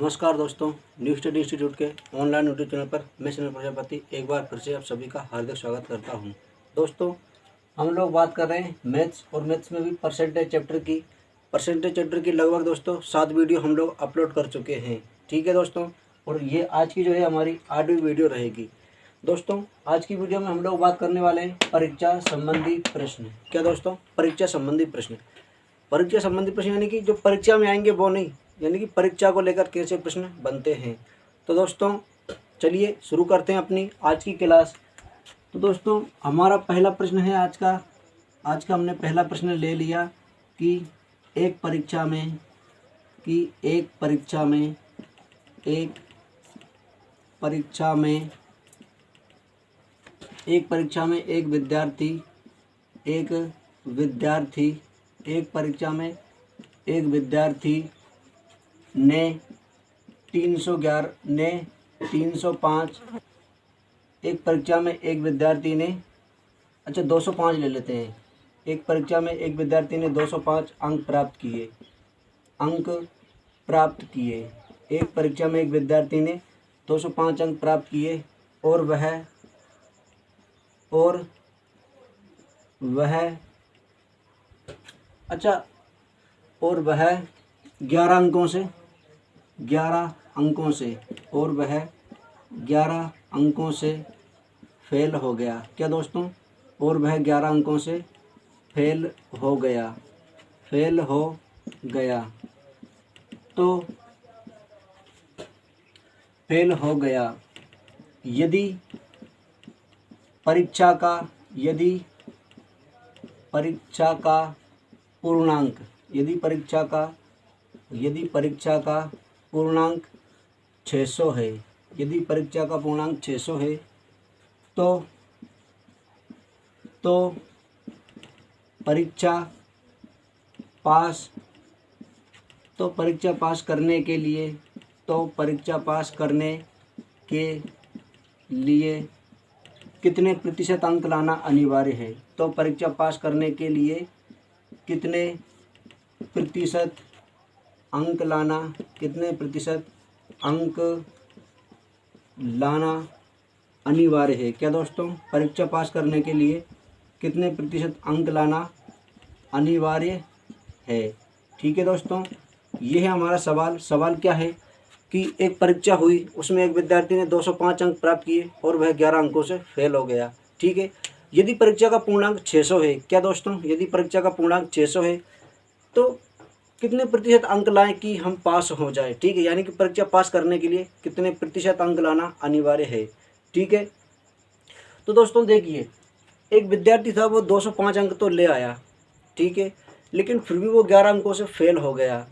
नमस्कार दोस्तों, new study institute के ऑनलाइन यूट्यूब चैनल पर मैं सुनील प्रजापति एक बार फिर से आप सभी का हार्दिक स्वागत करता हूं। दोस्तों, हम लोग बात कर रहे हैं मैथ्स और मैथ्स में भी परसेंटेज चैप्टर की लगभग दोस्तों 7 वीडियो हम लोग अपलोड कर चुके हैं। ठीक है दोस्तों, और ये आज की जो है हमारी 8वीं वीडियो रहेगी। दोस्तों, आज की वीडियो में हम लोग बात करने वाले हैं परीक्षा संबंधी प्रश्न। क्या दोस्तों? परीक्षा संबंधी प्रश्न यानी कि जो परीक्षा में आएंगे वो नहीं, यानी कि परीक्षा को लेकर कैसे प्रश्न बनते हैं। तो दोस्तों चलिए शुरू करते हैं अपनी आज की क्लास। तो दोस्तों हमारा पहला प्रश्न है आज का हमने पहला प्रश्न ले लिया कि एक परीक्षा में एक विद्यार्थी ने 305 एक परीक्षा में एक विद्यार्थी ने 205 ले लेते हैं। एक परीक्षा में एक विद्यार्थी ने 205 अंक प्राप्त किए। एक परीक्षा में एक विद्यार्थी ने 205 अंक प्राप्त किए और वह 11 अंकों से फेल हो गया। क्या दोस्तों? और वह 11 अंकों से फेल हो गया। यदि परीक्षा का पूर्णांक 600 है, तो परीक्षा पास करने के लिए कितने प्रतिशत अंक लाना अनिवार्य है। तो परीक्षा पास करने के लिए कितने प्रतिशत अंक लाना अनिवार्य है। क्या दोस्तों? परीक्षा पास करने के लिए कितने प्रतिशत अंक लाना अनिवार्य है। ठीक है दोस्तों, ये है हमारा सवाल क्या है कि एक परीक्षा हुई, उसमें एक विद्यार्थी ने 205 अंक प्राप्त किए और वह 11 अंकों से फेल हो गया। ठीक है, यदि परीक्षा का पूर्णांक 600 है। क्या दोस्तों? यदि परीक्षा का पूर्णांक 600 है तो कितने प्रतिशत अंक लाएं कि हम पास हो जाए। ठीक है, यानी कि परीक्षा पास करने के लिए कितने प्रतिशत अंक लाना अनिवार्य है। ठीक है, तो दोस्तों देखिए, एक विद्यार्थी था, वो 205 अंक तो ले आया। ठीक है, लेकिन फिर भी वो 11 अंकों से फेल हो गया।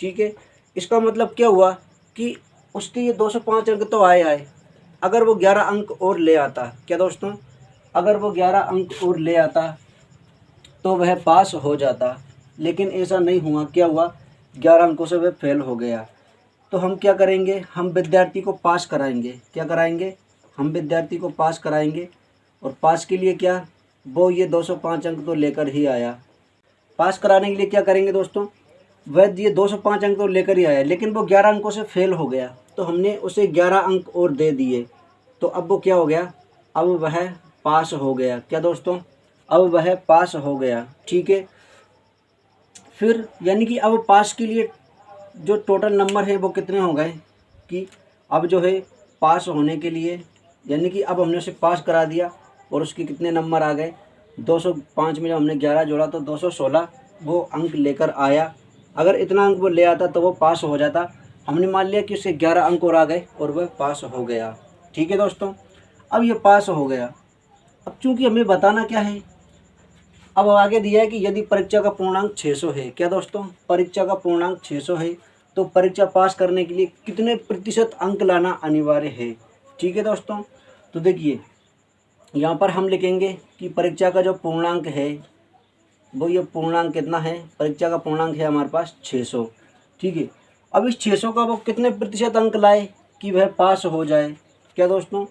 ठीक है, इसका मतलब क्या हुआ कि उसके ये 205 अंक तो आए, अगर वो 11 अंक और ले आता। क्या दोस्तों? अगर वो 11 अंक और ले आता तो वह पास हो जाता, लेकिन ऐसा नहीं हुआ। क्या हुआ? 11 अंकों से वह फेल हो गया। तो हम क्या करेंगे? हम विद्यार्थी को पास कराएंगे। क्या कराएंगे? हम विद्यार्थी को पास कराएंगे। और पास के लिए क्या, वो ये 205 अंक तो लेकर ही आया। पास कराने के लिए क्या करेंगे दोस्तों? वह ये 205 अंक तो लेकर ही आया, लेकिन वो 11 अंकों से फेल हो गया, तो हमने उसे 11 अंक और दे दिए। तो अब वो क्या हो गया? अब वह पास हो गया। क्या दोस्तों? अब वह पास हो गया। ठीक है, फिर यानी कि अब पास के लिए जो टोटल नंबर है वो कितने हो गए कि अब जो है पास होने के लिए, यानी कि अब हमने उसे पास करा दिया और उसके कितने नंबर आ गए, 205 में जब हमने 11 जोड़ा तो 216 वो अंक लेकर आया। अगर इतना अंक वो ले आता तो वो पास हो जाता। हमने मान लिया कि उससे 11 अंक और आ गए और वह पास हो गया। ठीक है दोस्तों, अब ये पास हो गया। अब चूंकि हमें बताना क्या है, अब आगे दिया है कि यदि परीक्षा का पूर्णांक 600 है। क्या दोस्तों? परीक्षा का पूर्णांक 600 है, तो परीक्षा पास करने के लिए कितने प्रतिशत अंक लाना अनिवार्य है। ठीक है दोस्तों, तो देखिए यहाँ पर हम लिखेंगे कि परीक्षा का जो पूर्णांक है वो ये पूर्णांक कितना है, परीक्षा का पूर्णांक है हमारे पास 600। ठीक है, अब इस 600 का वो कितने प्रतिशत अंक लाए कि वह पास हो जाए। क्या दोस्तों?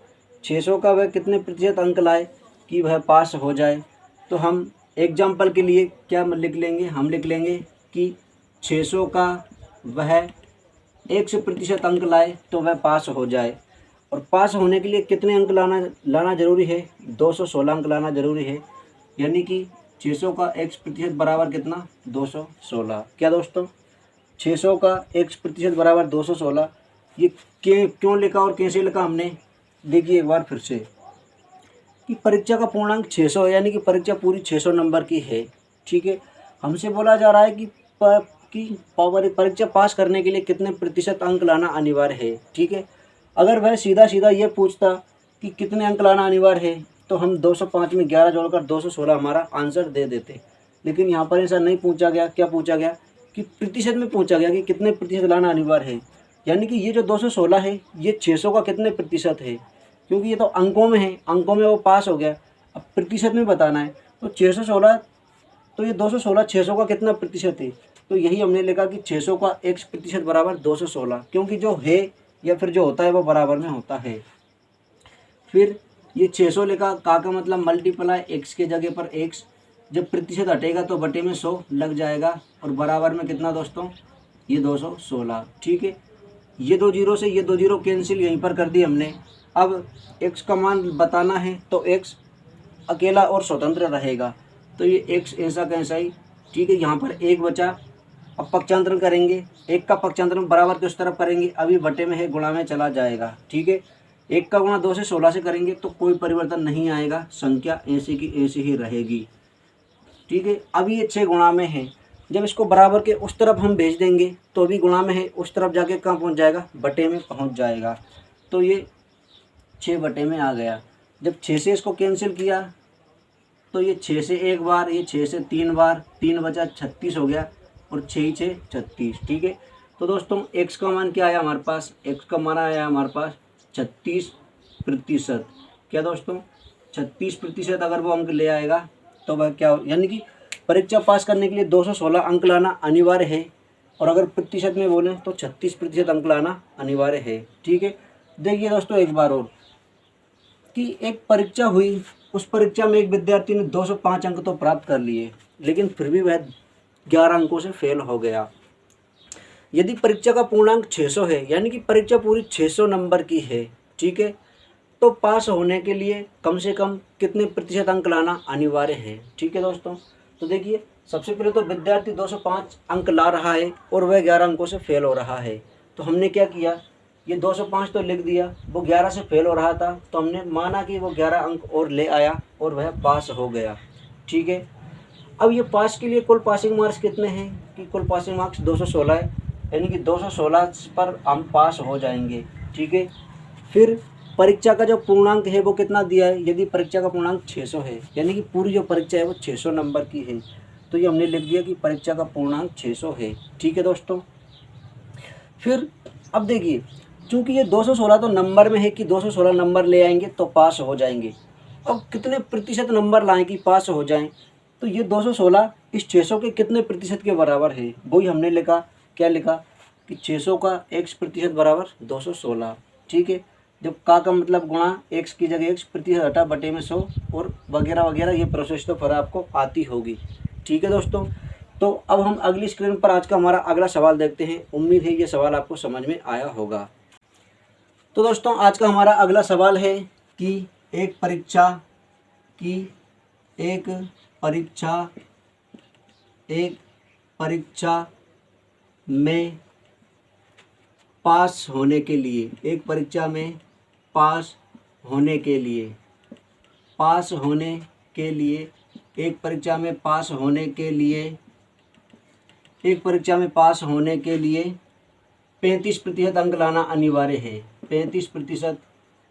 600 का वह कितने प्रतिशत अंक लाए कि वह पास हो जाए। तो हम एग्जाम्पल के लिए क्या लिख लेंगे, हम लिख लेंगे कि 600 का वह 100% अंक लाए तो वह पास हो जाए। और पास होने के लिए कितने अंक लाना जरूरी है? 216 अंक लाना जरूरी है। यानी कि 600 का 1% बराबर कितना? 216। क्या दोस्तों? 600 का 1% बराबर 216। ये क्यों लिखा और कैसे लिखा हमने? देखिए एक बार फिर से कि परीक्षा का पूर्णांक 600 है, यानी कि परीक्षा पूरी 600 नंबर की है। ठीक है, हमसे बोला जा रहा है कि परीक्षा पास करने के लिए कितने प्रतिशत अंक लाना अनिवार्य है। ठीक है, अगर वह सीधा सीधा ये पूछता कि कितने अंक लाना अनिवार्य है तो हम 205 में 11 जोड़कर 216 हमारा आंसर दे देते। लेकिन यहाँ पर ऐसा नहीं पूछा गया। क्या पूछा गया? कि प्रतिशत में पूछा गया कि कितने प्रतिशत लाना अनिवार्य है। यानी कि ये जो 216 है ये 600 का कितने प्रतिशत है, क्योंकि ये तो अंकों में है, अंकों में वो पास हो गया। अब प्रतिशत में बताना है तो 616, तो ये 216 600 का कितना प्रतिशत है? तो यही हमने लिखा कि 600 का 1% बराबर 216, क्योंकि जो है या फिर जो होता है वो बराबर में होता है। फिर ये 600 लिखा, का मतलब मल्टीप्लाई एक्स के जगह पर एक्स, जब प्रतिशत हटेगा तो बटे में 100 लग जाएगा और बराबर में कितना दोस्तों? ये 216। ठीक है, ये 2 जीरो से ये 2 जीरो कैंसिल यहीं पर कर दी हमने। अब एक्स का मान बताना है तो एक्स अकेला और स्वतंत्र रहेगा, तो ये एक्स ऐसा कैसा ही। ठीक है, यहाँ पर एक बचा। अब पक्षांतरण करेंगे, एक का पक्षांतरण बराबर किस तरफ करेंगे? अभी बटे में है, गुणा में चला जाएगा। ठीक है, एक का गुणा 2 से 16 से करेंगे तो कोई परिवर्तन नहीं आएगा, संख्या ऐसी की ऐसी ही रहेगी। ठीक है, अभी ये 6 गुणा में है, जब इसको बराबर के उस तरफ हम भेज देंगे तो अभी गुणा में है, उस तरफ जाके कहाँ पहुँच जाएगा? बटे में पहुँच जाएगा। तो ये 6 बटे में आ गया। जब 6 से इसको कैंसिल किया तो ये 6 से एक बार, ये 6 से 3 बार, 3 बचा 36 हो गया और 6 6 36। ठीक है, तो दोस्तों एक्स का मान क्या आया हमारे पास? एक्स का मान आया हमारे पास 36%। क्या दोस्तों? 36% अगर वो अंक ले आएगा तो वह क्या हो, यानी कि परीक्षा पास करने के लिए 216 अंक लाना अनिवार्य है। और अगर प्रतिशत में बोलें तो 36% अंक लाना अनिवार्य है। ठीक है, देखिए दोस्तों एक बार और कि एक परीक्षा हुई, उस परीक्षा में एक विद्यार्थी ने 205 अंक तो प्राप्त कर लिए, लेकिन फिर भी वह 11 अंकों से फेल हो गया। यदि परीक्षा का पूर्णांक 600 है, यानी कि परीक्षा पूरी 600 नंबर की है। ठीक है, तो पास होने के लिए कम से कम कितने प्रतिशत अंक लाना अनिवार्य है? ठीक है दोस्तों, तो देखिए सबसे पहले तो विद्यार्थी 205 अंक ला रहा है और वह 11 अंकों से फेल हो रहा है। तो हमने क्या किया? ये 205 तो लिख दिया, वो 11 से फेल हो रहा था तो हमने माना कि वो 11 अंक और ले आया और वह पास हो गया। ठीक है, अब ये पास के लिए कुल पासिंग मार्क्स कितने हैं? कि कुल पासिंग मार्क्स 216 है, यानी कि 216 पर हम पास हो जाएंगे। ठीक है, फिर परीक्षा का जो पूर्णांक है वो कितना दिया है? यदि परीक्षा का पूर्णांक 600 है, यानी कि पूरी जो परीक्षा है वो 600 नंबर की है, तो ये हमने लिख दिया कि परीक्षा का पूर्णांक 600 है। ठीक है दोस्तों, फिर अब देखिए चूँकि ये 216 तो नंबर में है कि 216 नंबर ले आएंगे तो पास हो जाएंगे। अब कितने प्रतिशत नंबर लाएं कि पास हो जाएं? तो ये 216 इस 600 के कितने प्रतिशत के बराबर है? वही हमने लिखा। क्या लिखा? कि 600 का 1% बराबर 216। ठीक है, जब का मतलब गुणा एक्स की जगह x% हटा बटे में 100 और वगैरह वगैरह, ये प्रोसेस तो फिर आपको आती होगी। ठीक है दोस्तों, तो अब हम अगली स्क्रीन पर आज का हमारा अगला सवाल देखते हैं। उम्मीद है ये सवाल आपको समझ में आया होगा। तो दोस्तों आज का हमारा अगला सवाल है कि एक परीक्षा में पास होने के लिए, एक परीक्षा में पास होने के लिए, एक परीक्षा में पास होने के लिए 35% अंक लाना अनिवार्य है। 35%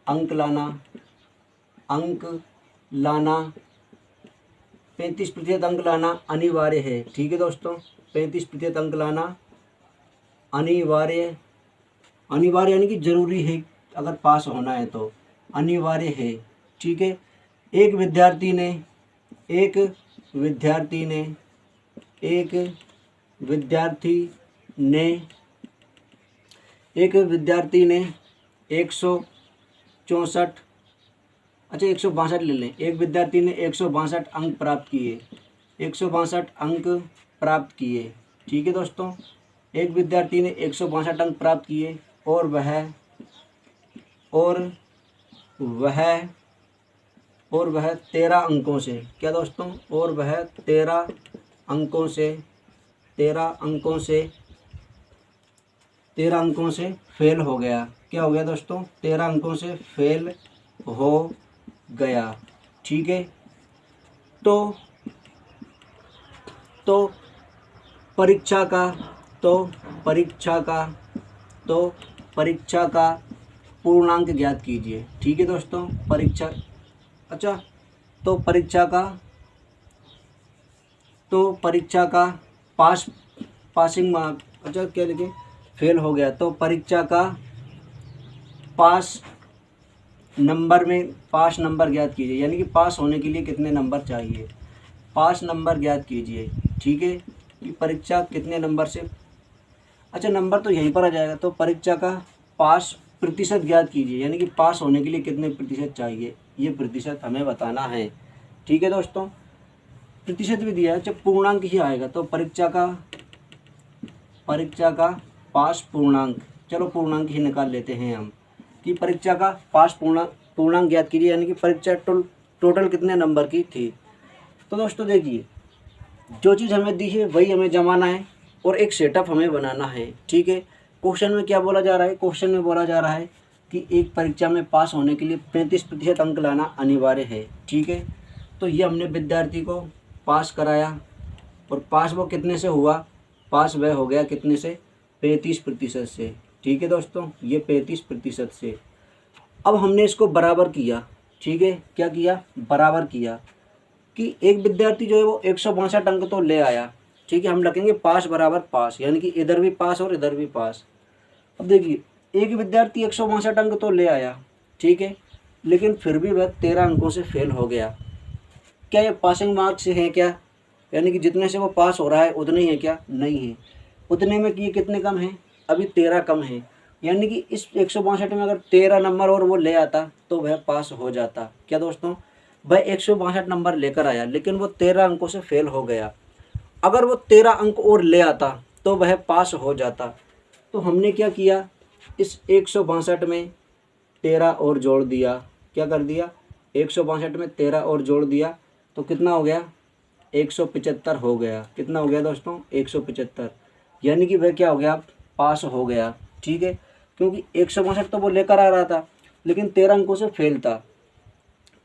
अंक लाना 35% अंक लाना अनिवार्य है। ठीक है दोस्तों, 35% अंक लाना अनिवार्य यानी कि जरूरी है, अगर पास होना है तो अनिवार्य है। ठीक है, एक विद्यार्थी ने 164, अच्छा 162 ले लें। एक विद्यार्थी ने 162 अंक प्राप्त किए, 162 अंक प्राप्त किए। ठीक है दोस्तों, एक विद्यार्थी ने 162 अंक प्राप्त किए और वह 13 अंकों से, क्या दोस्तों, और वह 13 अंकों से फेल हो गया। क्या हो गया दोस्तों? 13 अंकों से फेल हो गया। ठीक है, तो परीक्षा का पूर्णांक ज्ञात कीजिए। ठीक है दोस्तों, परीक्षा का पासिंग मार्क, क्या लिखे, फेल हो गया, तो परीक्षा का पास नंबर ज्ञात कीजिए, यानी कि पास होने के लिए कितने नंबर चाहिए, पास नंबर ज्ञात कीजिए। ठीक है, कि परीक्षा कितने नंबर से, नंबर तो यहीं पर आ जाएगा, तो परीक्षा का पास प्रतिशत ज्ञात कीजिए, यानी कि पास होने के लिए कितने प्रतिशत चाहिए, ये प्रतिशत हमें बताना है। ठीक है दोस्तों, प्रतिशत भी दिया है, जब पूर्णांक ही आएगा तो परीक्षा का पास पूर्णांक, चलो पूर्णांक ही निकाल लेते हैं हम, कि परीक्षा का पास पूर्णांक ज्ञात कीजिए, यानी कि परीक्षा टोटल कितने नंबर की थी। तो दोस्तों देखिए, जो चीज़ हमें दी है वही हमें जमाना है और एक सेटअप हमें बनाना है। ठीक है, क्वेश्चन में क्या बोला जा रहा है, क्वेश्चन में बोला जा रहा है कि एक परीक्षा में पास होने के लिए 35% अंक लाना अनिवार्य है। ठीक है, तो ये हमने विद्यार्थी को पास कराया और पास वो कितने से हुआ, पास वह हो गया कितने से, 35% से। ठीक है दोस्तों, ये 35% से। अब हमने इसको बराबर किया। ठीक है, क्या किया, बराबर किया, कि एक विद्यार्थी जो है वो 162 अंक तो ले आया। ठीक है, हम रखेंगे पास बराबर पास, यानी कि इधर भी पास और इधर भी पास। अब देखिए, एक विद्यार्थी 162 अंक तो ले आया, ठीक है, लेकिन फिर भी वह 13 अंकों से फेल हो गया। क्या ये पासिंग मार्क्स से है क्या, यानी कि जितने से वो पास हो रहा है उतने ही है क्या, नहीं है, उतने में कि ये कितने कम हैं, अभी 13 कम है, यानी कि इस 162 में अगर 13 नंबर और वो ले आता तो वह पास हो जाता। क्या दोस्तों, वह 162 नंबर लेकर आया लेकिन वो 13 अंकों से फेल हो गया, अगर वो 13 अंक और ले आता तो वह पास हो जाता। तो हमने क्या किया, इस 162 में 13 और जोड़ दिया, क्या कर दिया, 162 में 13 और जोड़ दिया तो कितना हो गया, 175 हो गया। कितना हो गया दोस्तों, 175, यानी कि वह क्या हो गया, पास हो गया। ठीक है, क्योंकि 162 तो वो लेकर आ रहा था लेकिन 13 अंकों से फेल था।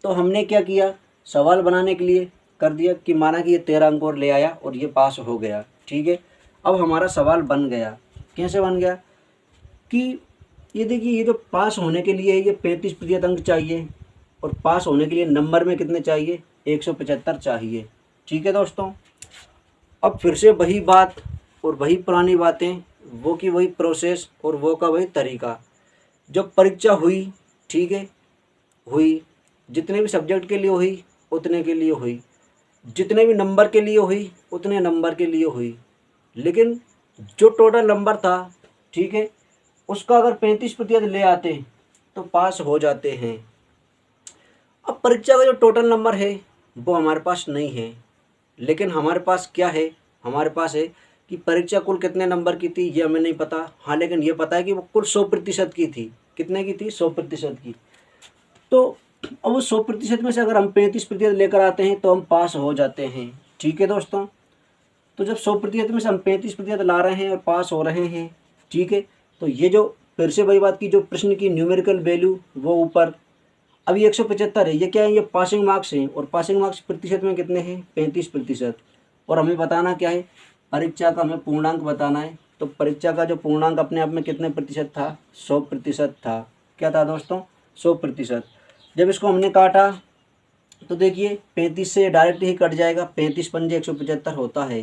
तो हमने क्या किया, सवाल बनाने के लिए कर दिया कि माना कि ये 13 अंक और ले आया और ये पास हो गया। ठीक है, अब हमारा सवाल बन गया, कैसे बन गया, कि ये देखिए, ये जो पास होने के लिए ये 35% अंक चाहिए और पास होने के लिए नंबर में कितने चाहिए, 175 चाहिए। ठीक है दोस्तों, अब फिर से वही बात और वही पुरानी बातें, वो की वही प्रोसेस और वो का वही तरीका। जब परीक्षा हुई, ठीक है, हुई, जितने भी सब्जेक्ट के लिए हुई उतने के लिए हुई, जितने भी नंबर के लिए हुई उतने नंबर के लिए हुई, लेकिन जो टोटल नंबर था, ठीक है, उसका अगर 35% ले आते तो पास हो जाते हैं। अब परीक्षा का जो टोटल नंबर है वो हमारे पास नहीं है, लेकिन हमारे पास क्या है, हमारे पास है कि परीक्षा कुल कितने नंबर की थी ये हमें नहीं पता, हाँ, लेकिन ये पता है कि वो कुल 100% की थी। कितने की थी, 100% की। तो अब उस 100% में से अगर हम 35% लेकर आते हैं तो हम पास हो जाते हैं। ठीक है दोस्तों, तो जब 100% में से हम 35% ला रहे हैं और पास हो रहे हैं, ठीक है, तो ये जो फिर से वही बात की, जो प्रश्न की न्यूमेरिकल वैल्यू वो ऊपर, अभी 175 है, ये क्या है, ये पासिंग मार्क्स हैं और पासिंग मार्क्स प्रतिशत में कितने हैं, 35%। और हमें बताना क्या है, परीक्षा का हमें पूर्णांक बताना है। तो परीक्षा का जो पूर्णांक अपने आप में कितने प्रतिशत था, 100% था। क्या था दोस्तों, 100%। जब इसको हमने काटा तो देखिए 35 से डायरेक्ट ही कट जाएगा, 35 पंजे 175 होता है।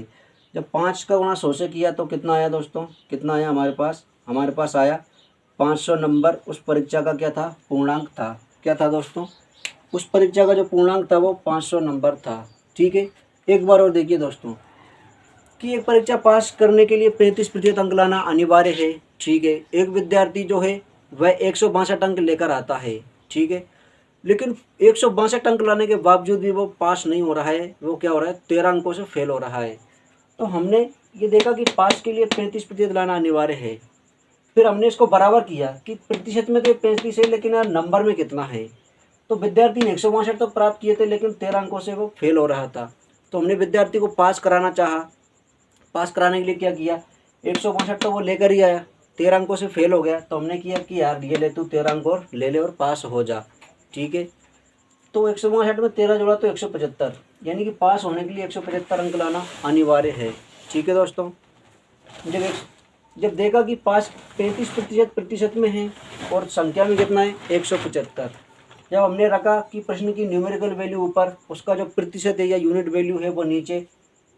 जब 5 का गुणा 100 से किया तो कितना आया दोस्तों, कितना आया हमारे पास आया 500 नंबर। उस परीक्षा का क्या था, पूर्णांक था। क्या था दोस्तों, उस परीक्षा का जो पूर्णांक था वो 500 नंबर था। ठीक है, एक बार और देखिए दोस्तों कि एक परीक्षा पास करने के लिए 35% अंक लाना अनिवार्य है। ठीक है, एक विद्यार्थी जो है वह 162 अंक लेकर आता है। ठीक है, लेकिन 162 अंक लाने के बावजूद भी वो पास नहीं हो रहा है, वो क्या हो रहा है, 13 अंकों से फेल हो रहा है। तो हमने ये देखा कि पास के लिए 35% लाना अनिवार्य है। फिर हमने इसको बराबर किया कि प्रतिशत में तो 35 है, लेकिन यार नंबर में कितना है। तो विद्यार्थी ने 162 तो प्राप्त किए थे, लेकिन 13 अंकों से वो फेल हो रहा था। तो हमने विद्यार्थी को पास कराना चाहा। पास कराने के लिए क्या किया, 162 तो वो लेकर ही आया, 13 अंकों से फेल हो गया। तो हमने किया कि यार ये ले तू 13 अंक और ले ले और पास हो जा। ठीक है, तो 162 में 13 जोड़ा तो 175, यानी कि पास होने के लिए 175 अंक लाना अनिवार्य है। ठीक है दोस्तों, जब देखा कि पास 35% प्रतिशत में है और संख्या में कितना है 175, जब हमने रखा कि प्रश्न की न्यूमेरिकल वैल्यू ऊपर, उसका जो प्रतिशत है या यूनिट वैल्यू है वो नीचे,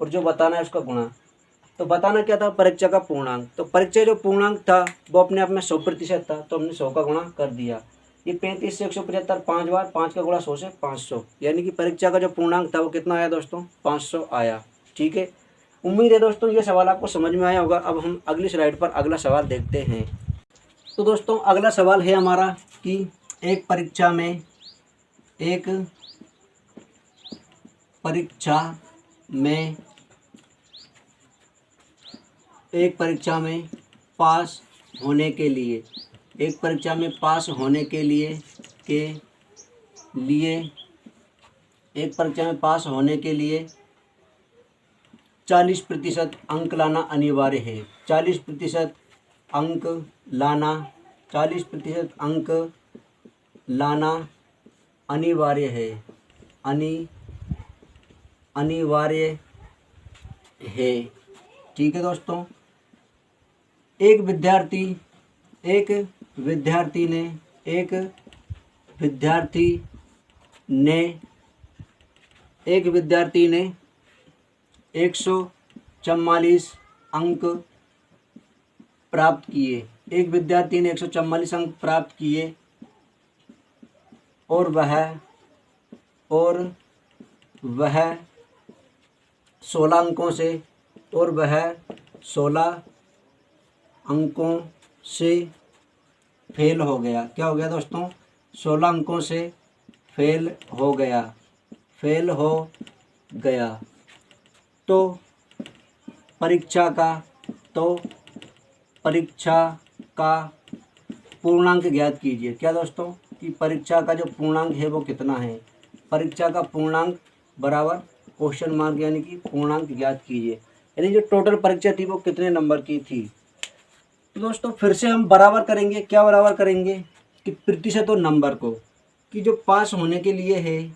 और जो बताना है उसका गुणा। तो बताना क्या था, परीक्षा का पूर्णांक। तो परीक्षा जो पूर्णांक था वो अपने आप में 100% था, तो हमने 100 का गुणा कर दिया। ये 35 से 175 5 बार, 5 का गुणा 100 से 500, यानी कि परीक्षा का जो पूर्णांक था वो कितना आया दोस्तों, 500 आया। ठीक है, उम्मीद है दोस्तों ये सवाल आपको समझ में आया होगा। अब हम अगली स्लाइड पर अगला सवाल देखते हैं। तो दोस्तों अगला सवाल है हमारा कि एक परीक्षा में पास होने के लिए, एक परीक्षा में पास होने के लिए एक परीक्षा में पास होने के लिए 40% अंक लाना अनिवार्य है। 40% अंक लाना 40% अंक लाना अनिवार्य है, अनिवार्य है। ठीक है दोस्तों, एक विद्यार्थी ने 144 अंक प्राप्त किए। एक विद्यार्थी ने 144 अंक प्राप्त किए और वह 16 अंकों से फेल हो गया। क्या हो गया दोस्तों, 16 अंकों से फेल हो गया। तो परीक्षा का पूर्णांक ज्ञात कीजिए। क्या दोस्तों, कि परीक्षा का जो पूर्णांक है वो कितना है। परीक्षा का पूर्णांक बराबर क्वेश्चन मार्क, यानी कि पूर्णांक ज्ञात कीजिए, यानी जो टोटल परीक्षा थी वो कितने नंबर की थी। तो दोस्तों फिर से हम बराबर करेंगे। क्या बराबर करेंगे कि प्रतिशत और नंबर को, कि जो पास होने के लिए है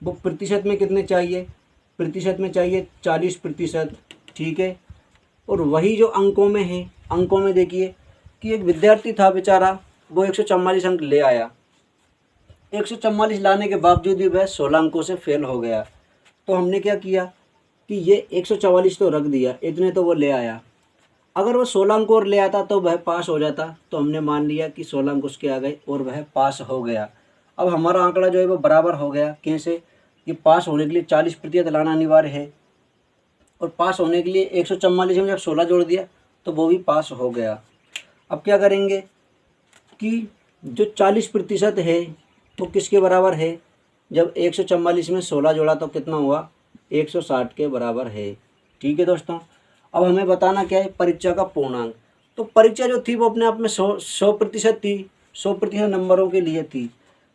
वो प्रतिशत में कितने चाहिए, प्रतिशत में चाहिए 40%। ठीक है, और वही जो अंकों में है, अंकों में देखिए कि एक विद्यार्थी था बेचारा, वो 144 अंक ले आया। 144 लाने के बावजूद भी वह 16 अंकों से फेल हो गया। तो हमने क्या किया कि ये 144 तो रख दिया, इतने तो वो ले आया। अगर वो 16 अंक और ले आता तो वह पास हो जाता। तो हमने मान लिया कि 16 अंक उसके आ गए और वह पास हो गया। अब हमारा आंकड़ा जो है वो बराबर हो गया। कैसे, कि पास होने के लिए 40% लाना अनिवार्य है, और पास होने के लिए 144 में जब 16 जोड़ दिया तो वो भी पास हो गया। अब क्या करेंगे कि जो 40% है वो किसके बराबर है, जब 144 में 16 जोड़ा तो कितना हुआ, 160 के बराबर है। ठीक है दोस्तों, अब हमें बताना क्या है, परीक्षा का पूर्णांक। तो परीक्षा जो थी वो अपने आप में 100% थी, 100% नंबरों के लिए थी।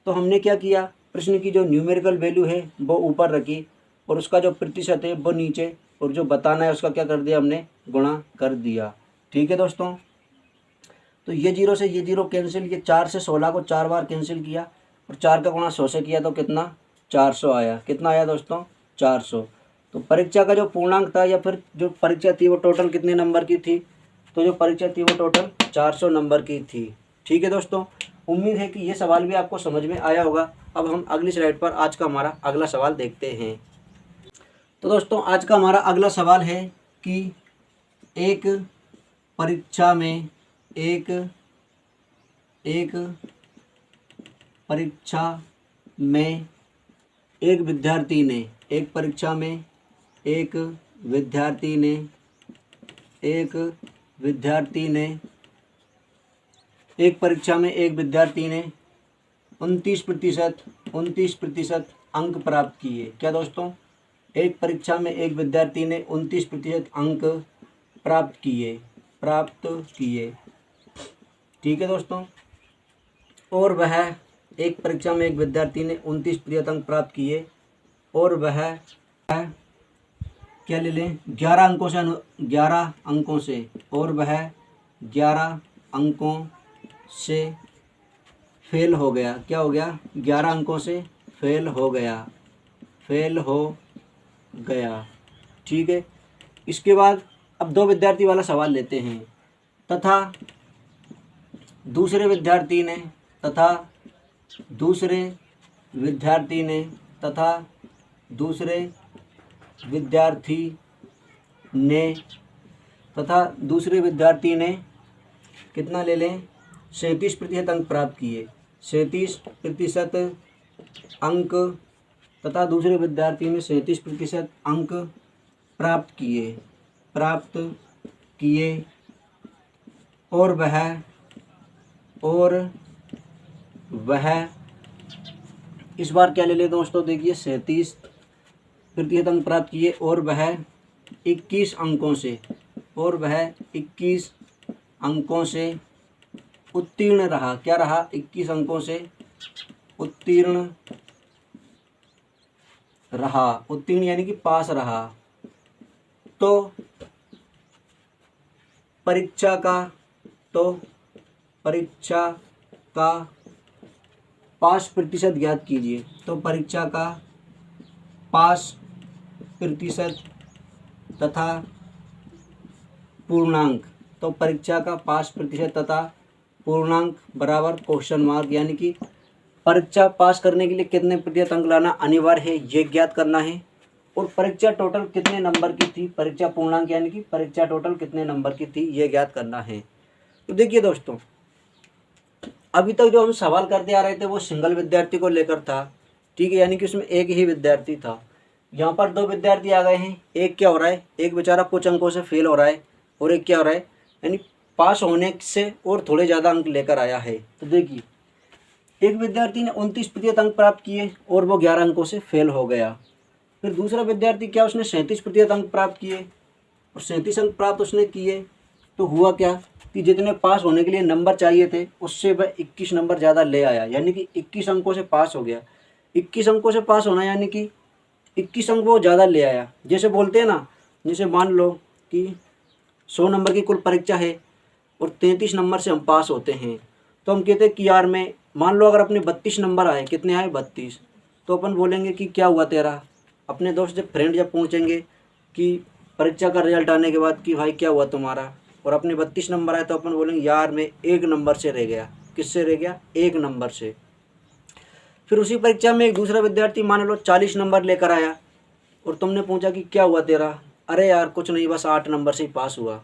तो हमने क्या किया, प्रश्न की जो न्यूमेरिकल वैल्यू है वो ऊपर रखी और उसका जो प्रतिशत है वो नीचे, और जो बताना है उसका क्या कर दिया, हमने गुणा कर दिया। ठीक है दोस्तों, तो ये 0 से ये 0 कैंसिल, ये 4 से 16 को 4 बार कैंसिल किया और 4 का गुणा 100 से किया तो कितना, 400 आया। कितना आया दोस्तों, 400। तो परीक्षा का जो पूर्णांक था, या फिर जो परीक्षा थी वो टोटल कितने नंबर की थी, तो जो परीक्षा थी वो टोटल 400 नंबर की थी। ठीक है दोस्तों, उम्मीद है कि ये सवाल भी आपको समझ में आया होगा। अब हम अगली स्लाइड पर आज का हमारा अगला सवाल देखते हैं। तो दोस्तों आज का हमारा अगला सवाल है कि एक परीक्षा में एक विद्यार्थी ने एक परीक्षा में एक विद्यार्थी ने 29% अंक प्राप्त किए। क्या दोस्तों, एक परीक्षा में एक विद्यार्थी ने 29% अंक प्राप्त किए। ठीक है दोस्तों, और वह एक परीक्षा में एक विद्यार्थी ने 29% अंक प्राप्त किए और वह क्या ले लें 11 अंकों से और वह 11 अंकों से फेल हो गया। क्या हो गया? 11 अंकों से फेल हो गया। ठीक है, इसके बाद अब 2 विद्यार्थी वाला सवाल लेते हैं। तथा दूसरे विद्यार्थी ने कितना ले लें 37% अंक प्राप्त किए। 37% अंक तथा दूसरे विद्यार्थी ने 37% अंक प्राप्त किए और वह इस बार क्या ले ले दोस्तों, देखिए 37% अंक प्राप्त किए और वह 21 अंकों से उत्तीर्ण रहा। क्या रहा? 21 अंकों से उत्तीर्ण यानी कि पास रहा। तो परीक्षा का पास प्रतिशत ज्ञात कीजिए। तो परीक्षा का पास प्रतिशत तथा पूर्णांक। तो परीक्षा का पास प्रतिशत तथा पूर्णांक बराबर क्वेश्चन मार्क, यानी कि परीक्षा पास करने के लिए कितने प्रतिशत अंक लाना अनिवार्य है ये ज्ञात करना है। और परीक्षा टोटल कितने नंबर की थी, परीक्षा पूर्णांक यानी कि परीक्षा टोटल कितने नंबर की थी ये ज्ञात करना है। तो देखिए दोस्तों, अभी तक जो हम सवाल करते आ रहे थे वो सिंगल विद्यार्थी को लेकर था। ठीक है, यानी कि उसमें एक ही विद्यार्थी था। यहाँ पर 2 विद्यार्थी आ गए हैं। एक क्या हो रहा है, एक बेचारा कुछ अंकों से फेल हो रहा है और एक क्या हो रहा है, यानी पास होने से और थोड़े ज़्यादा अंक लेकर आया है। तो देखिए, एक विद्यार्थी ने 29% अंक प्राप्त किए और वो 11 अंकों से फेल हो गया। फिर दूसरा विद्यार्थी क्या, उसने 37% अंक प्राप्त किए और 37 अंक प्राप्त उसने किए। तो हुआ क्या कि जितने पास होने के लिए नंबर चाहिए थे उससे वह 21 नंबर ज़्यादा ले आया, यानी कि 21 अंकों से पास हो गया। 21 अंकों से पास होना यानी कि 21 अंक वो ज़्यादा ले आया। जैसे बोलते हैं ना, जैसे मान लो कि 100 नंबर की कुल परीक्षा है और 33 नंबर से हम पास होते हैं, तो हम कहते हैं कि यार मैं, मान लो अगर अपने 32 नंबर आए, कितने आए 32, तो अपन बोलेंगे कि क्या हुआ तेरा। अपने दोस्त जब पूछेंगे कि परीक्षा का रिजल्ट आने के बाद कि भाई क्या हुआ तुम्हारा, और अपने 32 नंबर आए, तो अपन बोलेंगे यार मैं 1 नंबर से रह गया। किससे रह गया? 1 नंबर से। फिर उसी परीक्षा में एक दूसरा विद्यार्थी मान लो 40 नंबर लेकर आया और तुमने पूछा कि क्या हुआ तेरा, अरे यार कुछ नहीं, बस 8 नंबर से ही पास हुआ,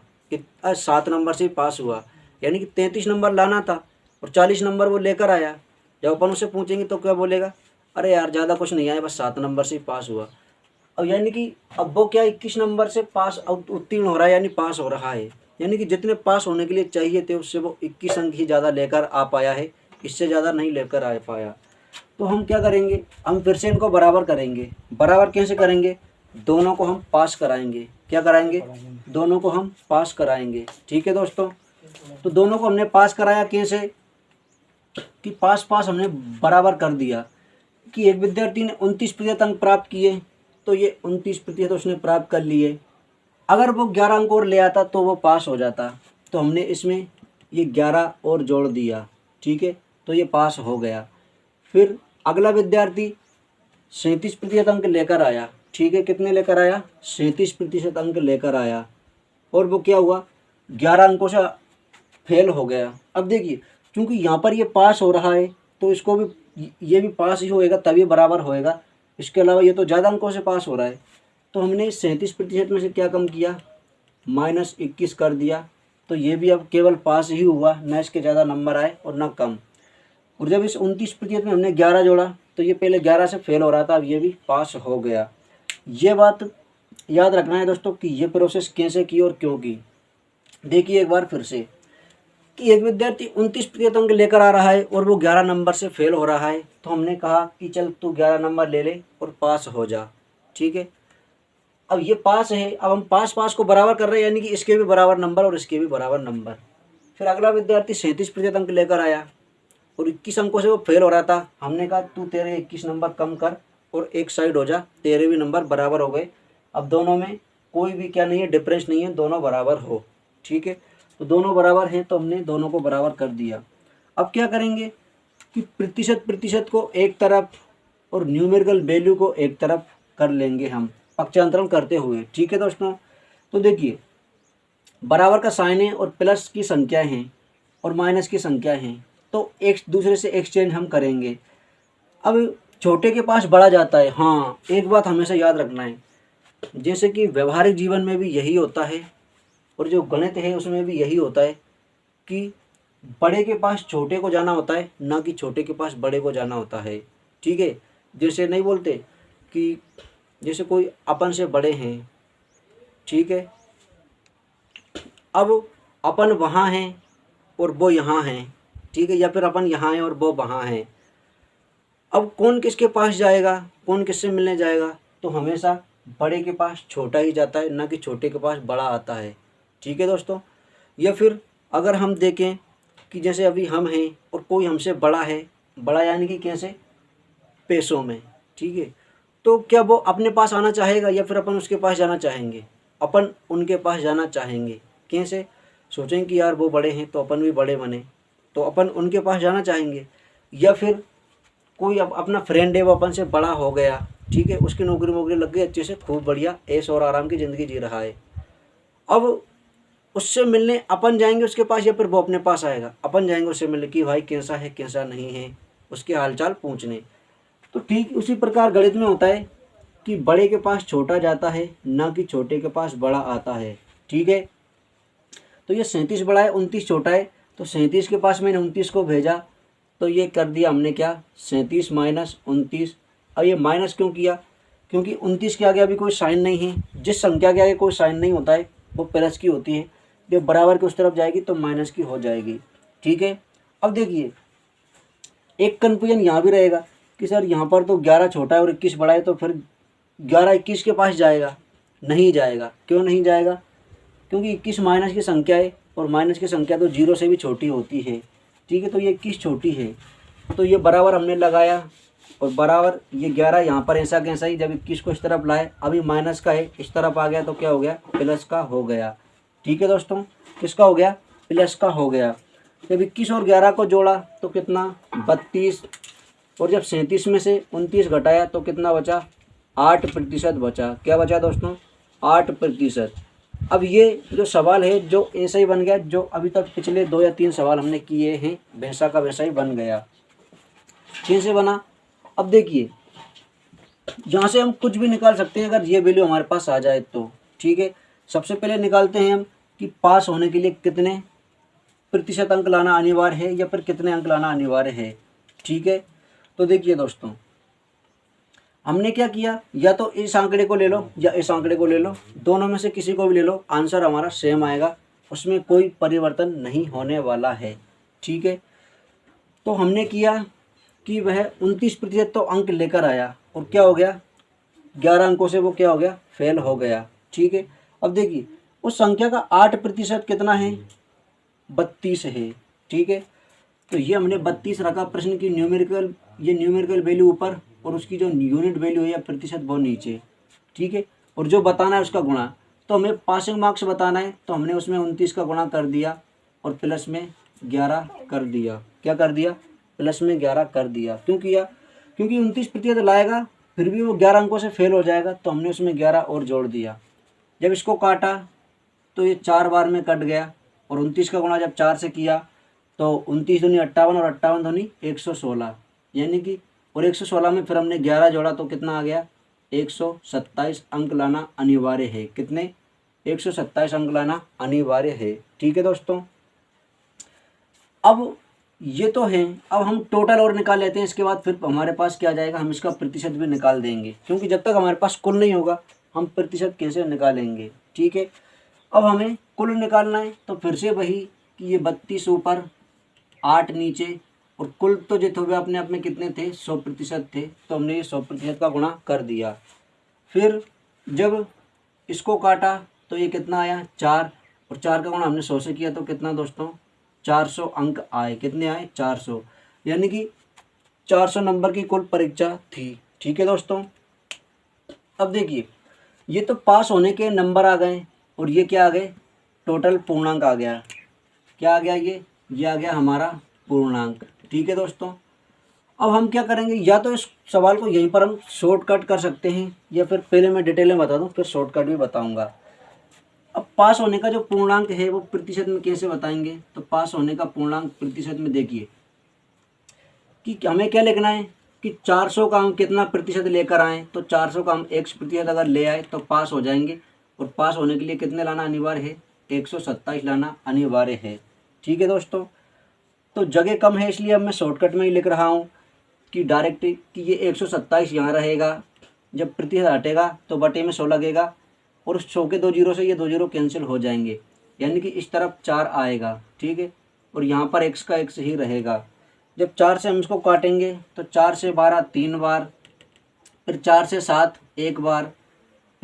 7 नंबर से ही पास हुआ, यानी कि 33 नंबर लाना था और 40 नंबर वो लेकर आया। जब अपन उससे पूछेंगे तो क्या बोलेगा, अरे यार ज़्यादा कुछ नहीं आया, बस 7 नंबर से ही पास हुआ। अब यानी कि अब वो क्या 21 नंबर से पास उत्तीर्ण हो रहा है, यानी पास हो रहा है, यानी कि जितने पास होने के लिए चाहिए थे उससे वो 21 अंक ही ज़्यादा लेकर आ पाया है, इससे ज़्यादा नहीं लेकर आ पाया। तो हम क्या करेंगे, हम फिर से इनको बराबर करेंगे। बराबर कैसे करेंगे, दोनों को हम पास कराएंगे। क्या कराएंगे? दोनों को हम पास कराएंगे। ठीक है दोस्तों, तो दोनों को हमने पास कराया कैसे कि पास हमने बराबर कर दिया कि एक विद्यार्थी ने 29% अंक प्राप्त किए, तो ये 29% उसने प्राप्त कर लिए। अगर वो 11 अंक और ले आता तो वो पास हो जाता, तो हमने इसमें ये 11 और जोड़ दिया। ठीक है, तो ये पास हो गया। फिर अगला विद्यार्थी 37% अंक लेकर आया। ठीक है, कितने लेकर आया? 37% अंक लेकर आया और वो क्या हुआ, 11 अंकों से फेल हो गया। अब देखिए, क्योंकि यहाँ पर ये पास हो रहा है तो इसको भी, ये भी पास ही होएगा तभी बराबर होएगा। इसके अलावा ये तो ज़्यादा अंकों से पास हो रहा है, तो हमने 37% में से क्या कम किया, -21 कर दिया। तो ये भी अब केवल पास ही हुआ, ना इसके ज़्यादा नंबर आए और ना कम। और जब इस 29% में हमने 11 जोड़ा तो ये पहले 11 से फेल हो रहा था, अब ये भी पास हो गया। ये बात याद रखना है दोस्तों कि ये प्रोसेस कैसे की और क्यों की। देखिए एक बार फिर से कि एक विद्यार्थी 29% अंक लेकर आ रहा है और वो 11 नंबर से फेल हो रहा है, तो हमने कहा कि चल तू 11 नंबर ले ले और पास हो जा। ठीक है, अब ये पास है, अब हम पास पास को बराबर कर रहे हैं, यानी कि इसके भी बराबर नंबर और इसके भी बराबर नंबर। फिर अगला विद्यार्थी 37% अंक लेकर आया और 21 अंकों से वो फेल हो रहा था। हमने कहा तू तेरे 21 नंबर कम कर और एक साइड हो जा, तेरे भी नंबर बराबर हो गए। अब दोनों में कोई भी क्या नहीं है, डिफरेंस नहीं है, दोनों बराबर हो। ठीक है, तो दोनों बराबर हैं तो हमने दोनों को बराबर कर दिया। अब क्या करेंगे कि प्रतिशत प्रतिशत को एक तरफ और न्यूमेरिकल वैल्यू को एक तरफ कर लेंगे हम पक्षांतरण करते हुए। ठीक है दोस्तों, तो देखिए बराबर का साइन है और प्लस की संख्या है और माइनस की संख्या है, तो एक दूसरे से एक्सचेंज हम करेंगे। अब छोटे के पास बड़ा जाता है। हाँ, एक बात हमेशा याद रखना है, जैसे कि व्यवहारिक जीवन में भी यही होता है और जो गणित है उसमें भी यही होता है कि बड़े के पास छोटे को जाना होता है, ना कि छोटे के पास बड़े को जाना होता है। ठीक है, जैसे नहीं बोलते कि जैसे कोई अपन से बड़े हैं, ठीक है, अब अपन वहाँ हैं और वो यहाँ हैं, ठीक है, या फिर अपन यहाँ हैं और वो वहाँ हैं। अब कौन किसके पास जाएगा, कौन किससे मिलने जाएगा, तो हमेशा बड़े के पास छोटा ही जाता है, ना कि छोटे के पास बड़ा आता है। ठीक है दोस्तों, या फिर अगर हम देखें कि जैसे अभी हम हैं और कोई हमसे बड़ा है, बड़ा यानी कि कैसे, पैसों में। ठीक है, तो क्या वो अपने पास आना चाहेगा या फिर अपन उसके पास जाना चाहेंगे? अपन उनके पास जाना चाहेंगे। कैसे? सोचेंगे कि यार वो बड़े हैं तो अपन भी बड़े बने, तो अपन उनके पास जाना चाहेंगे। या फिर कोई अपना फ्रेंड है, वो अपन से बड़ा हो गया, ठीक है, उसकी नौकरी वोकरी लग गई, अच्छे से खूब बढ़िया ऐश और आराम की ज़िंदगी जी रहा है। अब उससे मिलने अपन जाएंगे उसके पास या फिर वो अपने पास आएगा? अपन जाएंगे उससे मिलने कि भाई कैसा है कैसा नहीं है, उसके हालचाल पूछने। तो ठीक उसी प्रकार गणित में होता है कि बड़े के पास छोटा जाता है, ना कि छोटे के पास बड़ा आता है। ठीक है, तो ये 37 बड़ा है 29 छोटा है, तो 37 के पास मैंने 29 को भेजा, तो ये कर दिया हमने क्या, 37 माइनस 29। अब ये माइनस क्यों किया? क्योंकि 29 के आगे अभी कोई साइन नहीं है। जिस संख्या के आगे कोई साइन नहीं होता है वो प्लस की होती है, जब बराबर के उस तरफ जाएगी तो माइनस की हो जाएगी। ठीक है, अब देखिए एक कन्फ्यूजन यहाँ भी रहेगा कि सर यहाँ पर तो 11 छोटा है और 21 बड़ा है, तो फिर 11 21 के पास जाएगा? नहीं जाएगा। क्यों नहीं जाएगा? क्योंकि 21 माइनस की संख्या है और माइनस की संख्या तो 0 से भी छोटी होती है। ठीक है, तो ये 21 छोटी है, तो ये बराबर हमने लगाया और बराबर ये 11 यहाँ पर ऐसा कैसा ही, जब 21 को इस तरफ लाए, अभी माइनस का है, इस तरफ आ गया तो क्या हो गया, प्लस का हो गया। ठीक है दोस्तों, किसका हो गया, प्लस का हो गया। जब 21 और 11 को जोड़ा तो कितना, 32, और जब 37 में से 29 घटाया तो कितना बचा, 8% बचा। क्या बचा दोस्तों, 8%। अब ये जो सवाल है जो ऐसा ही बन गया, जो अभी तक पिछले 2 या 3 सवाल हमने किए हैं वैसा का वैसा ही बन गया। कैसे बना? अब देखिए यहाँ से हम कुछ भी निकाल सकते हैं अगर ये वैल्यू हमारे पास आ जाए तो। ठीक है, सबसे पहले निकालते हैं हम कि पास होने के लिए कितने प्रतिशत अंक लाना अनिवार्य है या फिर कितने अंक लाना अनिवार्य है। ठीक है, तो देखिए दोस्तों हमने क्या किया, या तो इस आंकड़े को ले लो या इस आंकड़े को ले लो, दोनों में से किसी को भी ले लो, आंसर हमारा सेम आएगा, उसमें कोई परिवर्तन नहीं होने वाला है। ठीक है, तो हमने किया कि वह 29% तो अंक लेकर आया और क्या हो गया, 11 अंकों से वो क्या हो गया, फेल हो गया। ठीक है, अब देखिए उस संख्या का 8% कितना है, 32 है। ठीक है, तो ये हमने 32 रखा, प्रश्न की न्यूमेरिकल, ये न्यूमेरिकल वैल्यू ऊपर और उसकी जो यूनिट वैल्यू है या प्रतिशत वो नीचे। ठीक है, और जो बताना है उसका गुणा, तो हमें पासिंग मार्क्स बताना है तो हमने उसमें 29 का गुणा कर दिया और प्लस में 11 कर दिया। क्या कर दिया, प्लस में 11 कर दिया। क्यों किया? क्योंकि 29% लाएगा फिर भी वो 11 अंकों से फेल हो जाएगा, तो हमने उसमें 11 और जोड़ दिया। जब इसको काटा तो ये 4 बार में कट गया और 29 का गुणा जब 4 से किया तो 29 दूनी 58 और 58 दूनी 116, यानी कि, और 116 में फिर हमने 11 जोड़ा तो कितना आ गया, 127 अंक लाना अनिवार्य है। कितने, 127 अंक लाना अनिवार्य है। ठीक है दोस्तों, अब ये तो है, अब हम टोटल और निकाल लेते हैं, इसके बाद फिर हमारे पास क्या जाएगा, हम इसका प्रतिशत भी निकाल देंगे, क्योंकि जब तक हमारे पास कुल नहीं होगा हम प्रतिशत कैसे निकालेंगे। ठीक है, अब हमें कुल निकालना है तो फिर से वही कि ये 32 ऊपर 8 नीचे, और कुल तो जो थे अपने आप में कितने थे, 100% थे, तो हमने ये 100% का गुणा कर दिया। फिर जब इसको काटा तो ये कितना आया 4, और 4 का गुणा हमने 100 से किया तो कितना दोस्तों 400 अंक आए। कितने आए 400, यानी कि 400 नंबर की कुल परीक्षा थी। ठीक है दोस्तों, अब देखिए ये तो पास होने के नंबर आ गए, और ये क्या आ गए टोटल पूर्णांक आ गया। क्या आ गया ये आ गया हमारा पूर्णांक। ठीक है दोस्तों, अब हम क्या करेंगे, या तो इस सवाल को यहीं पर हम शॉर्टकट कर सकते हैं, या फिर पहले मैं डिटेल में बता दूं फिर शॉर्टकट भी बताऊंगा। अब पास होने का जो पूर्णांक है वो प्रतिशत में कैसे बताएंगे, तो पास होने का पूर्णांक प्रतिशत में देखिए कि हमें क्या लिखना है कि 400 का हम कितना प्रतिशत लेकर आए, तो 400 का हम 100% अगर ले आए तो पास हो जाएंगे। और पास होने के लिए कितने लाना अनिवार्य है 127 लाना अनिवार्य है। ठीक है दोस्तों, तो जगह कम है इसलिए अब मैं शॉर्टकट में ही लिख रहा हूँ कि डायरेक्ट कि ये 127 यहाँ रहेगा, जब प्रतिशत हटेगा तो बटे में 100 लगेगा, और उस 100 के 2 जीरो से ये 2 जीरो कैंसिल हो जाएंगे, यानी कि इस तरफ 4 आएगा। ठीक है, और यहाँ पर x का x ही रहेगा। जब 4 से हम इसको काटेंगे तो 4 से 12 3 बार, फिर 4 से 7 1 बार,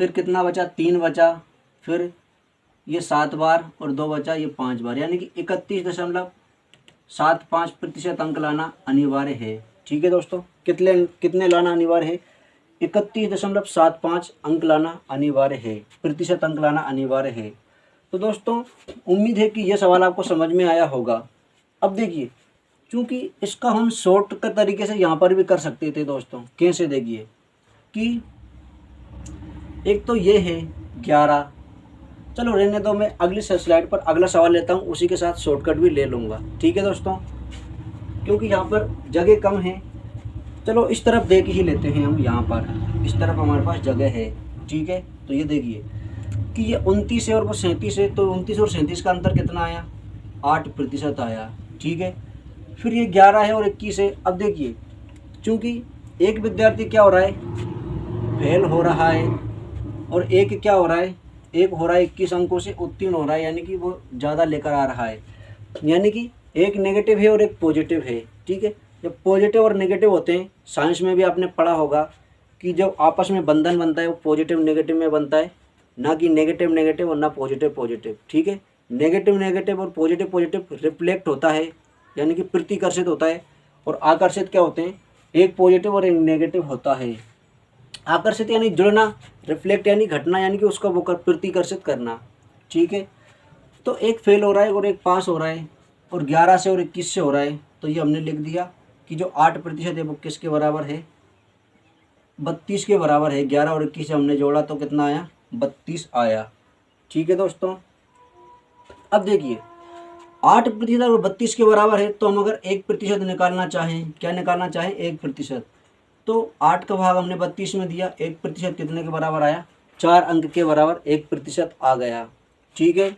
फिर कितना बचा 3 बचा, फिर ये 7 बार और 2 बचा ये 5 बार, यानी कि 31.75% अंक लाना अनिवार्य है। ठीक है दोस्तों, कितने लाना अनिवार्य है 31.75 अंक लाना अनिवार्य है, प्रतिशत अंक लाना अनिवार्य है। तो दोस्तों उम्मीद है कि यह सवाल आपको समझ में आया होगा। अब देखिए चूँकि इसका हम शॉर्ट के तरीके से यहाँ पर भी कर सकते थे दोस्तों। कैसे, देखिए कि एक तो ये है 11, चलो रहने दो, मैं अगली स्लाइड पर अगला सवाल लेता हूँ, उसी के साथ शॉर्टकट भी ले लूँगा। ठीक है दोस्तों, क्योंकि यहाँ पर जगह कम है, चलो इस तरफ देख ही लेते हैं हम। यहाँ पर इस तरफ हमारे पास जगह है। ठीक है, तो ये देखिए कि ये 29 है और वो 37 है, तो 29 और 37 का अंतर कितना आया 8% आया। ठीक है, फिर ये 11 है और 21 है। अब देखिए चूँकि एक विद्यार्थी क्या हो रहा है फेल हो रहा है, और एक क्या हो रहा है एक हो रहा है 21 अंकों से उत्तीर्ण हो रहा है, यानी कि वो ज़्यादा लेकर आ रहा है, यानी कि एक नेगेटिव है और एक पॉजिटिव है। ठीक है, जब पॉजिटिव और नेगेटिव होते हैं, साइंस में भी आपने पढ़ा होगा कि जब आपस में बंधन बनता है वो पॉजिटिव नेगेटिव में बनता है, ना कि नेगेटिव नेगेटिव और ना पॉजिटिव पॉजिटिव। ठीक है, नेगेटिव नेगेटिव और पॉजिटिव पॉजिटिव रिफ्लेक्ट होता है, यानी कि प्रतिकर्षित होता है, और आकर्षित क्या होते हैं एक पॉजिटिव और एक नेगेटिव होता है। आकर्षित यानी जुड़ना, रिफ्लेक्ट यानी घटना, यानी कि उसका वो प्रतिकर्षित करना। ठीक है, तो एक फेल हो रहा है और एक पास हो रहा है, और 11 से और 21 से हो रहा है, तो ये हमने लिख दिया कि जो 8% है वो किसके बराबर है 32 के बराबर है। 11 और 21 से हमने जोड़ा तो कितना आया 32 आया। ठीक है दोस्तों, अब देखिए 8% और 32 के बराबर है, तो हम अगर 1% निकालना चाहें, क्या निकालना चाहें 1%, तो 8 का भाग हमने 32 में दिया, 1% कितने के बराबर आया 4 अंक के बराबर 1% आ गया। ठीक है,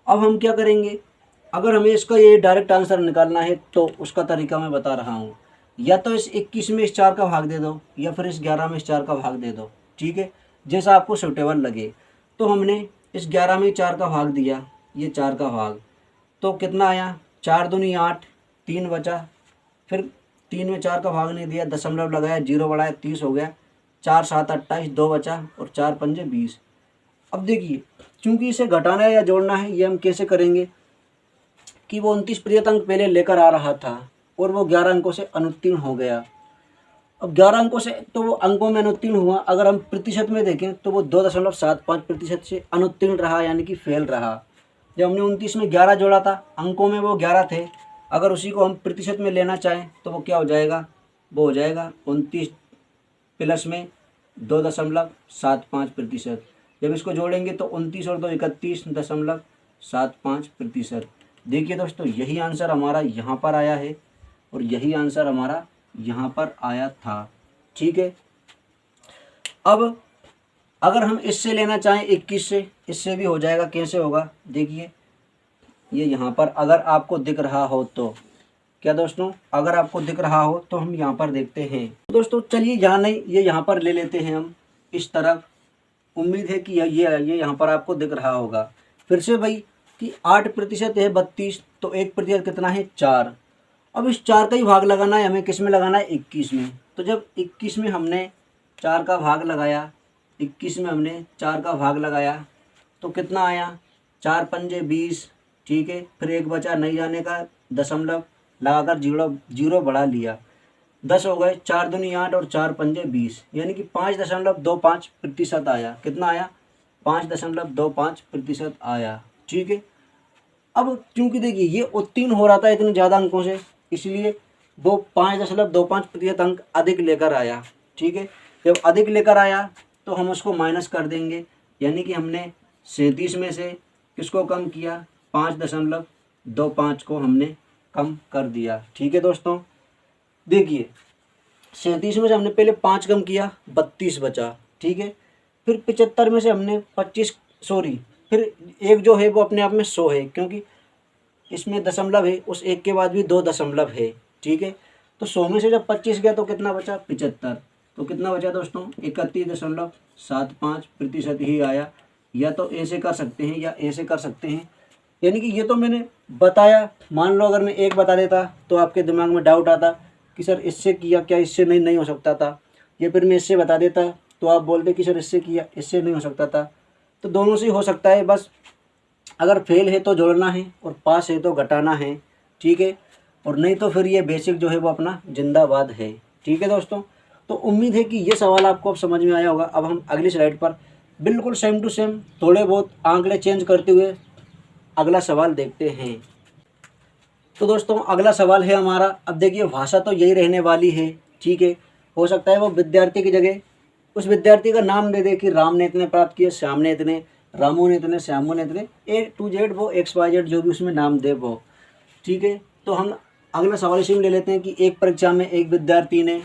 अब हम क्या करेंगे, अगर हमें इसका ये डायरेक्ट आंसर निकालना है तो उसका तरीका मैं बता रहा हूँ। या तो इस 21 में इस 4 का भाग दे दो, या फिर इस 11 में इस 4 का भाग दे दो। ठीक है, जैसा आपको सूटेबल लगे। तो हमने इस 11 में 4 का भाग दिया, ये 4 का भाग, तो कितना आया 4 दूनी 8, 3 बचा, फिर 3 में 4 का भाग नहीं दिया, दशमलव लगाया, 0 बढ़ाया, 30 हो गया, 4 7 28, 2 बचा, और 4 पंजे 20। अब देखिए चूँकि इसे घटाना है या जोड़ना है, ये हम कैसे करेंगे कि वो 29% अंक पहले लेकर आ रहा था और वो 11 अंकों से अनुत्तीर्ण हो गया। अब 11 अंकों से तो वो अंकों में अनुत्तीर्ण हुआ, अगर हम प्रतिशत में देखें तो वो 2.75% से अनुत्तीर्ण रहा, यानी कि फेल रहा। जब हमने 29 में 11 जोड़ा था, अंकों में वो 11 थे, अगर उसी को हम प्रतिशत में लेना चाहें तो वो क्या हो जाएगा, वो हो जाएगा 29 प्लस में 2.75%। जब इसको जोड़ेंगे तो 29 और 2 31.75%। देखिए दोस्तों यही आंसर हमारा यहाँ पर आया है, और यही आंसर हमारा यहाँ पर आया था। ठीक है, अब अगर हम इससे लेना चाहें 21 से, इससे भी हो जाएगा। कैसे होगा देखिए, ये यहाँ पर अगर आपको दिख रहा हो तो, क्या दोस्तों अगर आपको दिख रहा हो तो हम यहाँ पर देखते हैं। दोस्तों चलिए यहाँ नहीं, ये यहाँ पर ले लेते हैं हम इस तरफ। उम्मीद है कि ये यहाँ पर आपको दिख रहा होगा। फिर से भाई कि 8% है 32, तो 1% कितना है 4। अब इस 4 का ही भाग लगाना है हमें, किस में लगाना है 21 में। तो जब 21 में हमने 4 का भाग लगाया 21 में हमने 4 का भाग लगाया तो कितना आया, 4 पंजे 20, ठीक है। फिर एक बचा नहीं जाने का, दशमलव लगाकर जीरो बढ़ा लिया, 10 हो गए, 4 दूनी 8 और 4 पंजे 20, यानी कि 5.25% आया। कितना आया, 5.25% आया, ठीक है। अब क्योंकि देखिए ये उत्तीर्ण हो रहा था इतने ज़्यादा अंकों से, इसलिए वो 5.25% अंक अधिक लेकर आया, ठीक है। जब अधिक लेकर आया तो हम उसको माइनस कर देंगे, यानी कि हमने 37 में से किसको कम किया, 5.25 को हमने कम कर दिया, ठीक है दोस्तों। देखिए 37 में से हमने पहले 5 कम किया, 32 बचा, ठीक है। फिर 75 में से हमने 25 फिर एक जो है वो अपने आप में 100 है, क्योंकि इसमें दशमलव है, उस एक के बाद भी 2 दशमलव है, ठीक है। तो 100 में से जब 25 गया तो कितना बचा, 75। तो कितना बचा दोस्तों, 31.75% ही आया। या तो ऐसे कर सकते हैं या ऐसे कर सकते हैं, यानी कि ये तो मैंने बताया। मान लो अगर मैं एक बता देता तो आपके दिमाग में डाउट आता कि सर इससे किया क्या, इससे नहीं हो सकता था। या फिर मैं इससे बता देता तो आप बोलते कि सर इससे किया, इससे नहीं हो सकता था। तो दोनों से हो सकता है, बस अगर फेल है तो जोड़ना है और पास है तो घटाना है, ठीक है। और नहीं तो फिर ये बेसिक जो है वो अपना जिंदाबाद है, ठीक है दोस्तों। तो उम्मीद है कि ये सवाल आपको अब समझ में आया होगा। अब हम अगली स्लाइड पर बिल्कुल सेम टू सेम थोड़े बहुत आंकड़े चेंज करते हुए अगला सवाल देखते हैं। तो दोस्तों अगला सवाल है हमारा, अब देखिए भाषा तो यही रहने वाली है, ठीक है। हो सकता है वो विद्यार्थी की जगह उस विद्यार्थी का नाम दे दे कि राम ने इतने प्राप्त किए, श्याम ने इतने, रामू ने इतने, श्यामू ने इतने, A to Z वो XYZ जो भी उसमें नाम दे वो, ठीक है। तो हम अगला सवाल इसी में ले लेते हैं कि एक परीक्षा में एक विद्यार्थी ने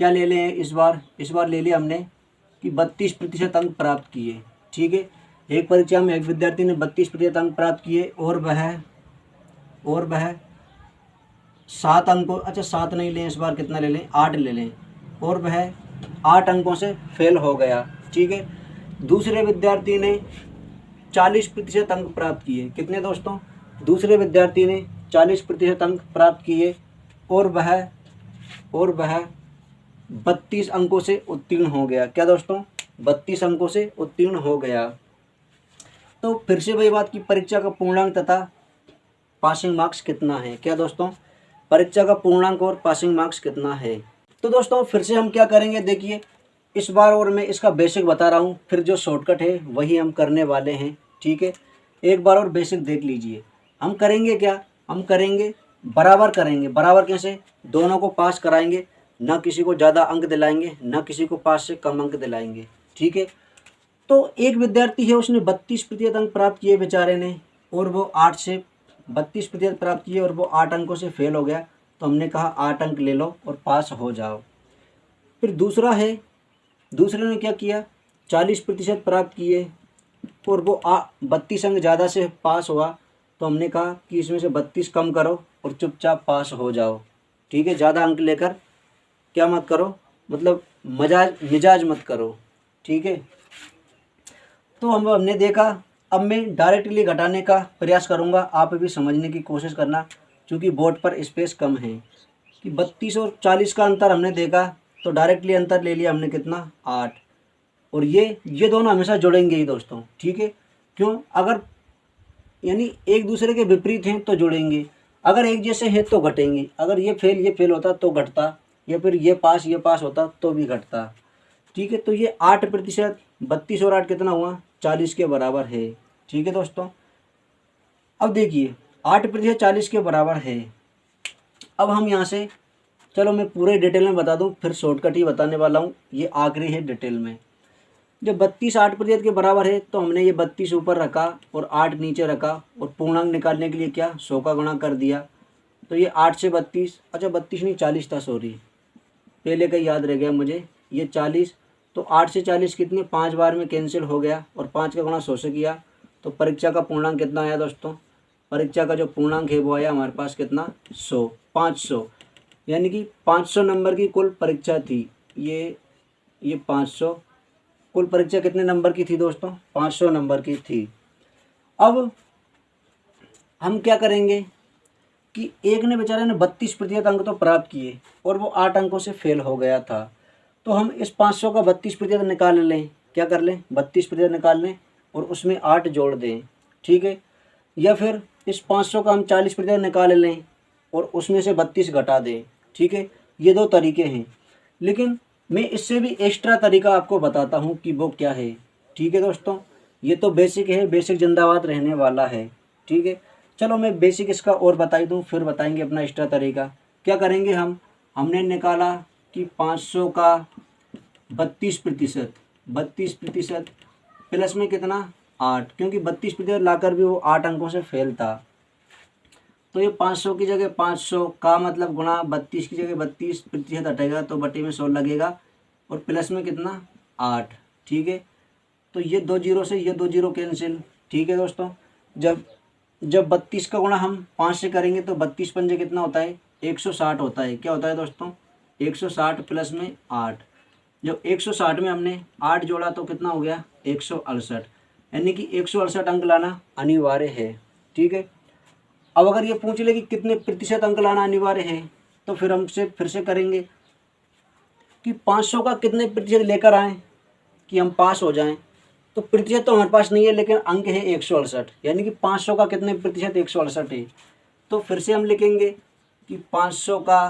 क्या ले लें, इस बार ले लिया हमने कि 32% अंक प्राप्त किए, ठीक है। एक परीक्षा में एक विद्यार्थी ने 32% अंक प्राप्त किए और वह 7 अंकों, अच्छा 7 नहीं लें, इस बार कितना ले लें, 8 ले लें, और वह 8 अंकों से फेल हो गया, ठीक है। दूसरे विद्यार्थी ने 40% अंक प्राप्त किए, कितने दोस्तों, दूसरे विद्यार्थी ने 40% अंक प्राप्त किए और वह 32 अंकों से उत्तीर्ण हो गया। क्या दोस्तों, 32 अंकों से उत्तीर्ण हो गया। तो फिर से वही बात की परीक्षा का पूर्णांक तथा पासिंग मार्क्स कितना है। क्या दोस्तों, परीक्षा का पूर्णांक और पासिंग मार्क्स कितना है। तो दोस्तों फिर से हम क्या करेंगे, देखिए इस बार और मैं इसका बेसिक बता रहा हूँ, फिर जो शॉर्टकट है वही हम करने वाले हैं, ठीक है। एक बार और बेसिक देख लीजिए। हम करेंगे क्या, हम करेंगे बराबर करेंगे। बराबर कैसे, दोनों को पास कराएंगे, ना किसी को ज़्यादा अंक दिलाएंगे ना किसी को पास से कम अंक दिलाएंगे, ठीक है। तो एक विद्यार्थी है, उसने 32% अंक प्राप्त किए बेचारे ने, और वो 8 से 32% प्राप्त किए और वो 8 अंकों से फेल हो गया। तो हमने कहा 8 अंक ले लो और पास हो जाओ। फिर दूसरा है, दूसरे ने क्या किया, 40% प्राप्त किए और वो 32 अंक ज़्यादा से पास हुआ। तो हमने कहा कि इसमें से 32 कम करो और चुपचाप पास हो जाओ, ठीक है। ज़्यादा अंक लेकर क्या मत करो, मतलब मिजाज मत करो, ठीक है। तो हमने देखा। अब मैं डायरेक्टली घटाने का प्रयास करूंगा, आप भी समझने की कोशिश करना, क्योंकि बोर्ड पर स्पेस कम है। कि 32 और 40 का अंतर हमने देखा तो डायरेक्टली अंतर ले लिया हमने कितना, 8। और ये दोनों हमेशा जुड़ेंगे ही दोस्तों, ठीक है। क्यों, अगर यानी एक दूसरे के विपरीत हैं तो जुड़ेंगे, अगर एक जैसे हैं तो घटेंगे। अगर ये फेल होता तो घटता, या फिर ये पास होता तो भी घटता, ठीक है। तो ये 8%, 32 और 8 कितना हुआ, 40 के बराबर है, ठीक है दोस्तों। अब देखिए 8% 40 के बराबर है। अब हम यहाँ से, चलो मैं पूरे डिटेल में बता दूँ, फिर शॉर्टकट ही बताने वाला हूँ, ये आखिरी है डिटेल में। जब 32 8% के बराबर है तो हमने ये 32 ऊपर रखा और 8 नीचे रखा, और पूर्णांक निकालने के लिए क्या, 100 का गुणा कर दिया। तो ये 8 से 32, अच्छा 32 नहीं 40 था, सॉरी पहले का याद रह गया मुझे, ये 40। तो 8 से 40 कितने, 5 बार में कैंसिल हो गया, और 5 का गुणा 100 से किया। तो परीक्षा का पूर्णांक कितना आया दोस्तों, परीक्षा का जो पूर्णांक है वो आया हमारे पास कितना, 100, 500। यानी कि 500 नंबर की कुल परीक्षा थी। ये 500, कुल परीक्षा कितने नंबर की थी दोस्तों, 500 नंबर की थी। अब हम क्या करेंगे कि एक ने बेचारे ने 32% अंक तो प्राप्त किए और वो 8 अंकों से फेल हो गया था। तो हम इस 500 का 32% निकाल लें क्या कर लें, 32% निकाल लें और उसमें 8 जोड़ दें, ठीक है। या फिर इस 500 का हम 40% निकाल लें और उसमें से 32 घटा दें, ठीक है। ये दो तरीके हैं, लेकिन मैं इससे भी एक्स्ट्रा तरीका आपको बताता हूँ कि वो क्या है, ठीक है दोस्तों। ये तो बेसिक है, बेसिक जिंदाबाद रहने वाला है, ठीक है। चलो मैं बेसिक इसका और बता दूँ, फिर बताएंगे अपना एक्स्ट्रा तरीका। क्या करेंगे हमने निकाला कि 500 का 32% 32% प्लस में कितना 8, क्योंकि 32% लाकर भी वो 8 अंकों से फेल था। तो ये 500 की जगह 500 का मतलब गुणा 32 की जगह 32% हटेगा तो बटे में 100 लगेगा और प्लस में कितना 8, ठीक है। तो ये 2 जीरो से ये 2 जीरो कैंसिल, ठीक है दोस्तों। जब जब 32 का गुणा हम 5 से करेंगे तो 32 पंजे कितना होता है 160 होता है। क्या होता है दोस्तों 160 प्लस में 8। जब 160 में हमने 8 जोड़ा तो कितना हो गया 168, यानी कि 168 अंक लाना अनिवार्य है, ठीक है। अब अगर ये पूछ ले कि कितने प्रतिशत अंक लाना अनिवार्य है तो फिर हमसे फिर से करेंगे कि 500 का कितने प्रतिशत लेकर आएँ कि हम पास हो जाएं। तो प्रतिशत तो हमारे पास नहीं है लेकिन अंक है 168, यानी कि 500 का कितने प्रतिशत 168 है। तो फिर से हम लिखेंगे कि 500 का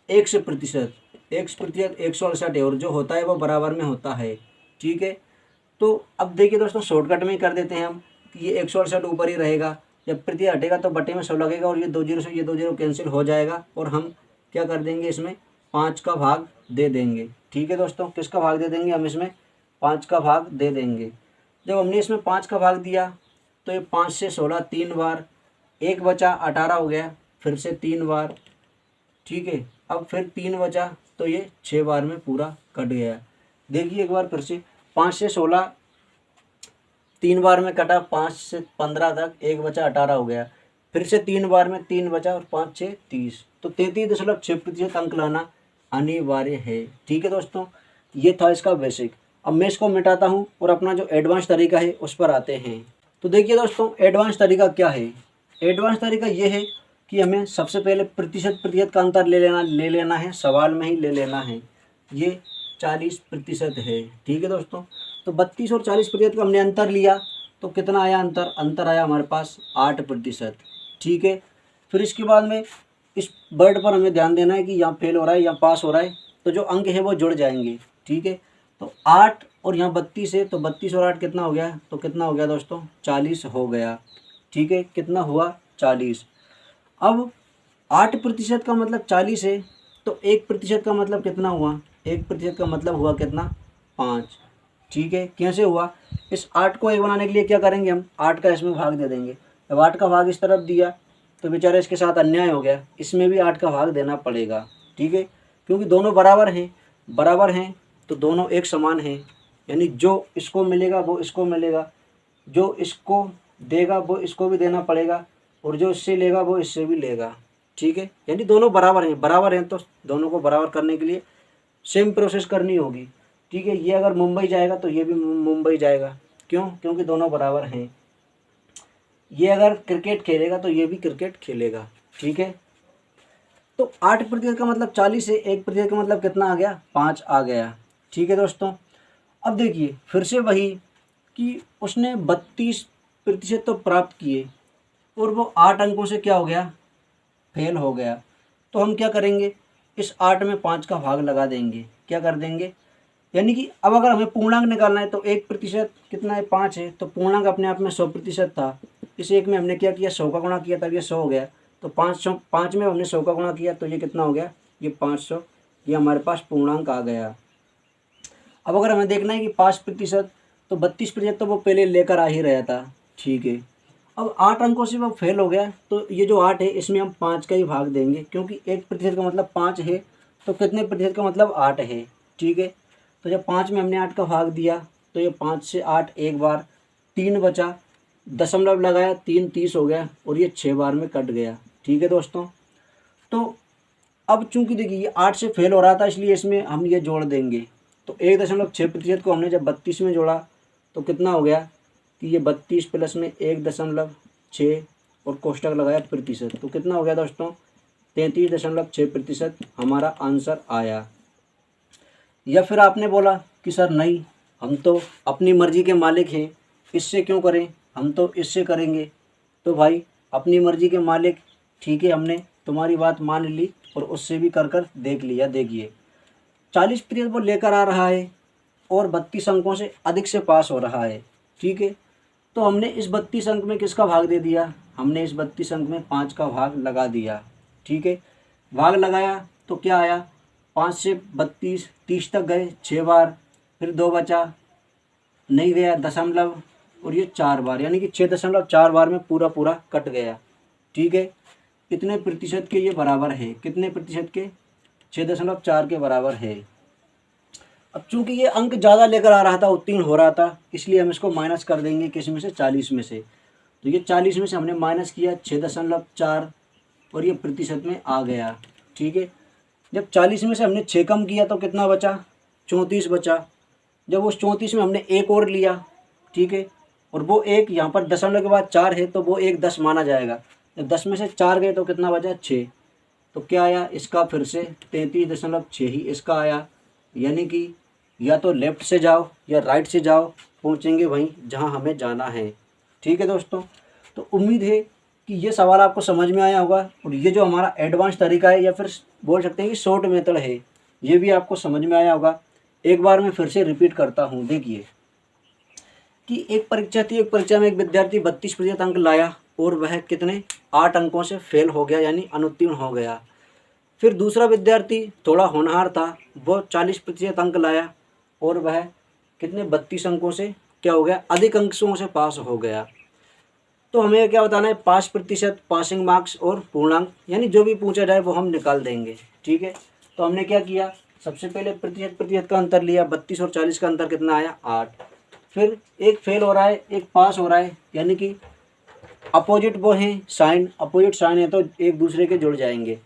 x प्रतिशत 168 है और जो होता है वो बराबर में होता है, ठीक है। तो अब देखिए दोस्तों शॉर्टकट में ही कर देते हैं हम कि ये 168 ऊपर ही रहेगा, जब प्रतिशत हटेगा तो बटे में 100 लगेगा और ये 2 जीरो से ये 2 जीरो कैंसिल हो जाएगा और हम क्या कर देंगे इसमें 5 का भाग दे देंगे, ठीक है दोस्तों। किसका भाग दे देंगे हम इसमें 5 का भाग दे देंगे। जब हमने इसमें 5 का भाग दिया तो ये 5 से 16 3 बार, 1 बचा 18 हो गया, फिर से 3 बार, ठीक है। अब फिर 3 बचा तो ये 6 बार में पूरा कट गया। देखिए एक बार फिर से 5 से 16 3 बार में कटा, 5 से 15 तक 1 बचा 18 हो गया, फिर से 3 बार में 3 बचा और 5 6 30, तो 33.6% अंक लाना अनिवार्य है, ठीक है दोस्तों। ये था इसका बेसिक। अब मैं इसको मिटाता हूँ और अपना जो एडवांस तरीका है उस पर आते हैं। तो देखिए दोस्तों एडवांस तरीका क्या है। एडवांस तरीका ये है कि हमें सबसे पहले प्रतिशत का अंतर ले लेना है, सवाल में ही ले लेना है। ये 40% है, ठीक है दोस्तों। तो 32 और 40% का हमने अंतर लिया तो कितना आया अंतर आया हमारे पास 8%, ठीक है। फिर इसके बाद में इस वर्ड पर हमें ध्यान देना है कि यहाँ फेल हो रहा है या पास हो रहा है, तो जो अंक है वो जुड़ जाएंगे, ठीक है। तो 8 और यहाँ 32 है तो 32 और 8 कितना हो गया, तो कितना हो गया दोस्तों 40 हो गया, ठीक है। कितना हुआ 40। अब 8% का मतलब 40 है तो 1% का मतलब कितना हुआ, 1% का मतलब हुआ कितना 5, ठीक है। कैसे हुआ, इस 8 को 1 बनाने के लिए क्या करेंगे हम 8 का इसमें भाग दे देंगे। जब 8 का भाग इस तरफ दिया तो बेचारे इसके साथ अन्याय हो गया, इसमें भी 8 का भाग देना पड़ेगा, ठीक है। क्योंकि दोनों बराबर हैं तो दोनों एक समान हैं, यानी जो इसको मिलेगा वो इसको मिलेगा, जो इसको देगा वो इसको भी देना पड़ेगा और जो इससे लेगा वो इससे भी लेगा, ठीक है। यानी दोनों बराबर हैं तो दोनों को बराबर करने के लिए सेम प्रोसेस करनी होगी, ठीक है। ये अगर मुंबई जाएगा तो ये भी मुंबई जाएगा, क्यों, क्योंकि दोनों बराबर हैं। ये अगर क्रिकेट खेलेगा तो ये भी क्रिकेट खेलेगा, ठीक है। तो 8% का मतलब 40 है, 1% का मतलब कितना आ गया 5 आ गया, ठीक है दोस्तों। अब देखिए फिर से वही कि उसने 32% तो प्राप्त किए और वो 8 अंकों से क्या हो गया फेल हो गया। तो हम क्या करेंगे इस 8 में 5 का भाग लगा देंगे, क्या कर देंगे, यानी कि अब अगर हमें पूर्णांक निकालना है तो 1% कितना है 5 है, तो पूर्णांक अपने आप में 100% था। इस एक में हमने क्या किया 100 का गुणा किया तब ये 100 हो गया, तो 5 में हमने 100 का गुणा किया तो ये कितना हो गया ये 500, ये हमारे पास पूर्णांक आ गया। अब अगर हमें देखना है कि 5% तो 32% तो वो पहले लेकर आ ही रहा था, ठीक है। अब 8 अंकों से वो फेल हो गया तो ये जो 8 है इसमें हम 5 का ही भाग देंगे, क्योंकि 1% का मतलब 5 है तो कितने प्रतिशत का मतलब 8 है, ठीक है। तो जब 5 में हमने 8 का भाग दिया तो ये 5 से 8 एक बार, 3 बचा, दशमलव लगाया 3 30 हो गया और ये 6 बार में कट गया, ठीक है दोस्तों। तो अब चूंकि देखिए ये 8 से फेल हो रहा था इसलिए इसमें हम ये जोड़ देंगे, तो 1.6% को हमने जब 32 में जोड़ा तो कितना हो गया कि ये 32 प्लस में 1.6 और कोष्टक लगाया प्रतिशत, तो कितना हो गया दोस्तों 33.6% हमारा आंसर आया। या फिर आपने बोला कि सर नहीं हम तो अपनी मर्जी के मालिक हैं, इससे क्यों करें, हम तो इससे करेंगे। तो भाई अपनी मर्जी के मालिक, ठीक है, हमने तुम्हारी बात मान ली और उससे भी कर देख लिया। देखिए 40% वो लेकर आ रहा है और 32 अंकों से अधिक से पास हो रहा है, ठीक है। तो हमने इस 32 अंक में किसका भाग दे दिया, हमने इस 32 अंक में 5 का भाग लगा दिया, ठीक है। भाग लगाया तो क्या आया, 5 से 32 30 तक गए 6 बार, फिर 2 बचा, नहीं गया दशमलव, और ये 4 बार, यानी कि 6.4 बार में पूरा पूरा कट गया, ठीक है। कितने प्रतिशत के ये बराबर है, कितने प्रतिशत के, 6.4 के बराबर है। अब चूंकि ये अंक ज़्यादा लेकर आ रहा था, उत्तीर्ण हो रहा था, इसलिए हम इसको माइनस कर देंगे किस में से, 40 में से। तो ये 40 में से हमने माइनस किया 6.4 और ये प्रतिशत में आ गया, ठीक है। जब 40 में से हमने 6 कम किया तो कितना बचा, 34 बचा। जब उस 34 में हमने एक और लिया, ठीक है, और वो एक यहाँ पर दशमलव के बाद 4 है तो वो एक 10 माना जाएगा। जब 10 में से 4 गए तो कितना बचा, 6। तो क्या आया इसका, फिर से 33.6 ही इसका आया। यानी कि या तो लेफ़्ट से जाओ या राइट से जाओ, पहुँचेंगे वहीं जहाँ हमें जाना है, ठीक है दोस्तों। तो उम्मीद है कि ये सवाल आपको समझ में आया होगा, और ये जो हमारा एडवांस तरीका है या फिर बोल सकते हैं कि शॉर्ट मेथड है, ये भी आपको समझ में आया होगा। एक बार मैं फिर से रिपीट करता हूँ। देखिए कि एक परीक्षा थी, एक परीक्षा में एक विद्यार्थी 32% अंक लाया और वह कितने, 8 अंकों से फेल हो गया, यानी अनुत्तीर्ण हो गया। फिर दूसरा विद्यार्थी थोड़ा होनहार था, वो 40% अंक लाया और वह कितने, 32 अंकों से क्या हो गया, अधिक अंकों से पास हो गया। तो हमें क्या बताना है, 5% पासिंग मार्क्स और पूर्णांक, यानी जो भी पूछा जाए वो हम निकाल देंगे, ठीक है। तो हमने क्या किया, सबसे पहले प्रतिशत का अंतर लिया, 32 और 40 का अंतर कितना आया, 8। फिर एक फेल हो रहा है, एक पास हो रहा है, यानी कि अपोजिट वो हैं साइन, अपोजिट साइन है तो एक दूसरे के जुड़ जाएंगे।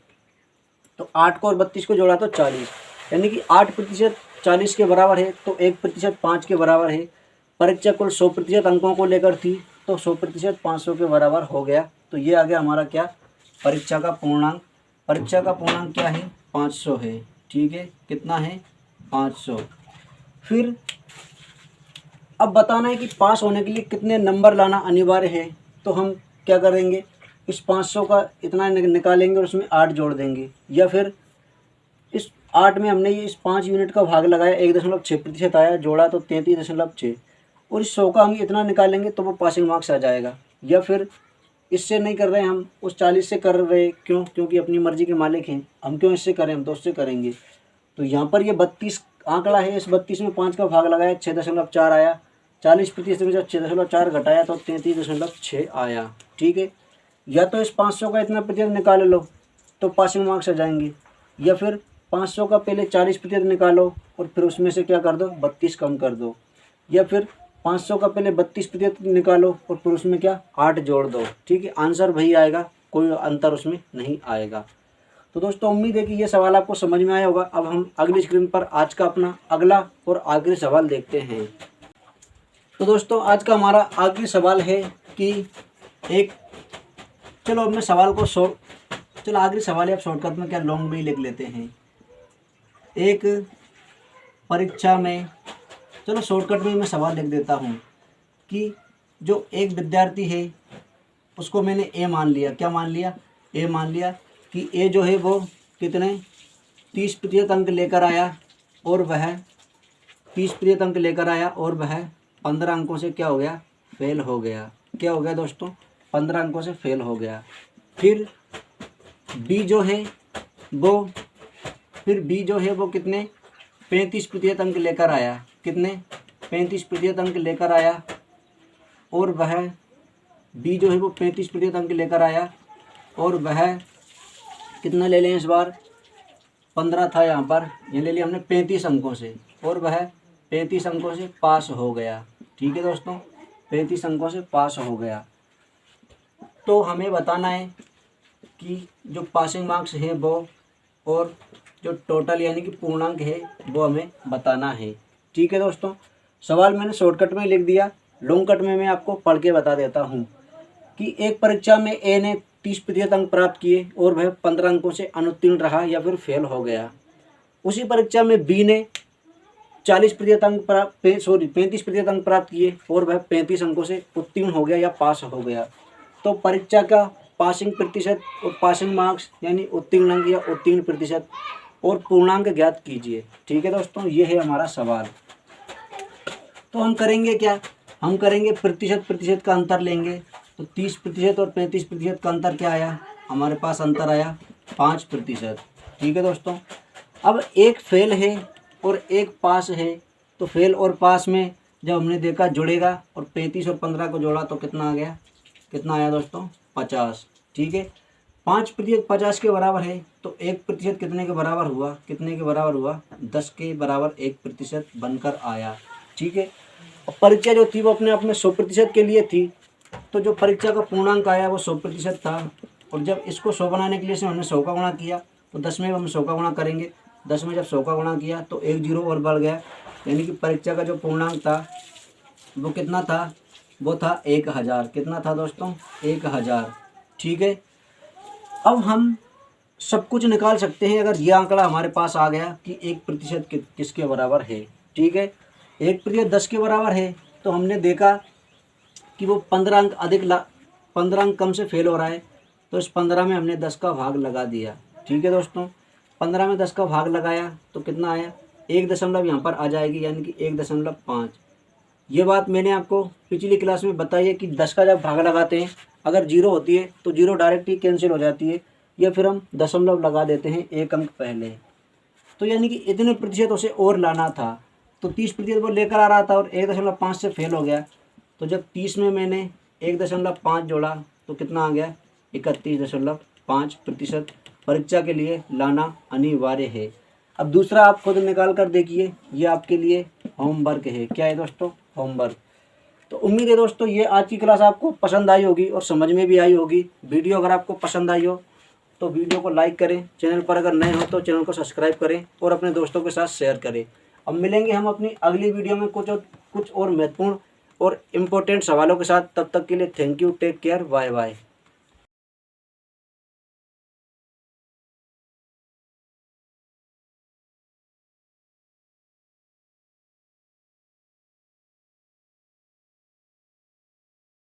तो 8 को और 32 को जोड़ा तो 40, यानी कि 8% 40 के बराबर है, तो 1% 5 के बराबर है। परीक्षा कुल 100% अंकों को लेकर थी, तो 100% 500 के बराबर हो गया। तो ये आ गया हमारा क्या, परीक्षा का पूर्णांक। परीक्षा का पूर्णांक क्या है, 500 है, ठीक है। कितना है, 500। फिर अब बताना है कि पास होने के लिए कितने नंबर लाना अनिवार्य है। तो हम क्या करेंगे, इस 500 का इतना निकालेंगे और उसमें 8 जोड़ देंगे, या फिर इस 8 में हमने ये इस 5 यूनिट का भाग लगाया, 1.6% आया, जोड़ा तो 33.6, और इस 100 का हम इतना निकालेंगे तो वो पासिंग मार्क्स आ जाएगा। या फिर इससे नहीं कर रहे हैं हम, उस 40 से कर रहे, क्यों, क्योंकि अपनी मर्जी के मालिक हैं, हम क्यों इससे करें, हम तो उससे करेंगे। तो यहाँ पर ये 32 आंकड़ा है, इस 32 में 5 का भाग लगाया, 6.4 आया। 40% में जब 6.4 घटाया तो 33.6 आया, ठीक है। या तो इस 500 का इतना प्रतिशत निकाल लो तो पासिंग मार्क्स आ जाएंगे, या फिर 500 का पहले 40% निकालो और फिर उसमें से क्या कर दो, 32 कम कर दो, या फिर 500 का पहले 32% निकालो और फिर उसमें क्या, 8 जोड़ दो, ठीक है। आंसर वही आएगा, कोई अंतर उसमें नहीं आएगा। तो दोस्तों उम्मीद है कि ये सवाल आपको समझ में आया होगा। अब हम अगली स्क्रीन पर आज का अपना अगला और आखिरी सवाल देखते हैं। तो दोस्तों आज का हमारा आखिरी सवाल है कि एक, चलो अब मैं सवाल को चलो आखिरी सवाल है, अब शॉर्टकट में क्या लॉन्ग में ही लिख लेते हैं। एक परीक्षा में, चलो शॉर्टकट में मैं सवाल लिख देता हूँ कि जो एक विद्यार्थी है उसको मैंने ए मान लिया, क्या मान लिया, ए मान लिया कि ए जो है वो कितने 30% अंक लेकर आया और वह 30% अंक लेकर आया और वह 15 अंकों से क्या हो गया, फेल हो गया। क्या हो गया दोस्तों, 15 अंकों से फेल हो गया। फिर बी जो है वो कितने 35% अंक लेकर आया, कितने 35% अंक लेकर आया और वह बी जो है वो 35% अंक लेकर आया और वह कितना ले लें इस बार, 15 था यहाँ पर, ये ले लिया हमने 35 अंकों से, और वह 35 अंकों से पास हो गया, ठीक है दोस्तों, 35 अंकों से पास हो गया। तो हमें बताना है कि जो पासिंग मार्क्स है वो और जो टोटल यानी कि पूर्णांक है वो हमें बताना है, ठीक है दोस्तों। सवाल मैंने शॉर्टकट में लिख दिया, लॉन्ग कट में मैं आपको पढ़ के बता देता हूँ कि एक परीक्षा में ए ने 30% अंक प्राप्त किए और वह 15 अंकों से अनुत्तीर्ण रहा या फिर फेल हो गया। उसी परीक्षा में बी ने 40% अंक प्राप्त 35% अंक प्राप्त किए और वह 35 अंकों से उत्तीर्ण हो गया या पास हो गया, तो परीक्षा का पासिंग प्रतिशत और पासिंग मार्क्स यानी उत्तीर्ण अंक या उत्तीर्ण प्रतिशत और पूर्णांक ज्ञात कीजिए। ठीक है दोस्तों, ये है हमारा सवाल। तो हम करेंगे क्या, हम करेंगे प्रतिशत का अंतर लेंगे। तो 30% और 35% का अंतर क्या आया, हमारे पास अंतर आया 5%। ठीक है दोस्तों, अब एक फेल है और एक पास है, तो फेल और पास में जब हमने देखा जुड़ेगा और 35 और 15 को जोड़ा तो कितना आ गया, कितना आया दोस्तों, 50। ठीक है, 5% 50 के बराबर है, तो 1% कितने के बराबर हुआ, कितने के बराबर हुआ, 10 के बराबर 1% बनकर आया। ठीक है, और परीक्षा जो थी वो अपने आप में 100% के लिए थी, तो जो परीक्षा का पूर्णांक आया वो 100% था। और जब इसको 100 बनाने के लिए से हमने 100 का गुणा किया, तो 10 में हम 100 का गुणा करेंगे, 10 में जब 100 का गुणा किया तो 1 जीरो और बढ़ गया, यानी कि परीक्षा का जो पूर्णांक था वो कितना था, वो था 1000। कितना था दोस्तों, 1000। ठीक है, अब हम सब कुछ निकाल सकते हैं अगर ये आंकड़ा हमारे पास आ गया कि 1% किसके बराबर है। ठीक है, 1% 10 के बराबर है, तो हमने देखा कि वो 15 अंक 15 अंक कम से फेल हो रहा है, तो इस 15 में हमने 10 का भाग लगा दिया। ठीक है दोस्तों, 15 में 10 का भाग लगाया तो कितना आया, 1 दशमलव यहाँ पर आ जाएगी, यानी कि 1.5। ये बात मैंने आपको पिछली क्लास में बताई है कि 10 का जब भाग लगाते हैं अगर 0 होती है तो 0 डायरेक्ट ही कैंसिल हो जाती है, या फिर हम दशमलव लगा देते हैं 1 अंक पहले। तो यानी कि इतने प्रतिशत उसे और लाना था, तो 30% वो लेकर आ रहा था और 1.5 से फेल हो गया, तो जब 30 में मैंने 1.5 जोड़ा तो कितना आ गया, 31.5% परीक्षा के लिए लाना अनिवार्य है। अब दूसरा आप खुद निकाल कर देखिए, ये आपके लिए होमवर्क है। क्या है दोस्तों, होमवर्क। तो उम्मीद है दोस्तों ये आज की क्लास आपको पसंद आई होगी और समझ में भी आई होगी। वीडियो अगर आपको पसंद आई हो तो वीडियो को लाइक करें, चैनल पर अगर नए हो तो चैनल को सब्सक्राइब करें और अपने दोस्तों के साथ शेयर करें। अब मिलेंगे हम अपनी अगली वीडियो में कुछ और महत्वपूर्ण और इम्पोर्टेंट सवालों के साथ। तब तक के लिए thank you, take care, bye bye.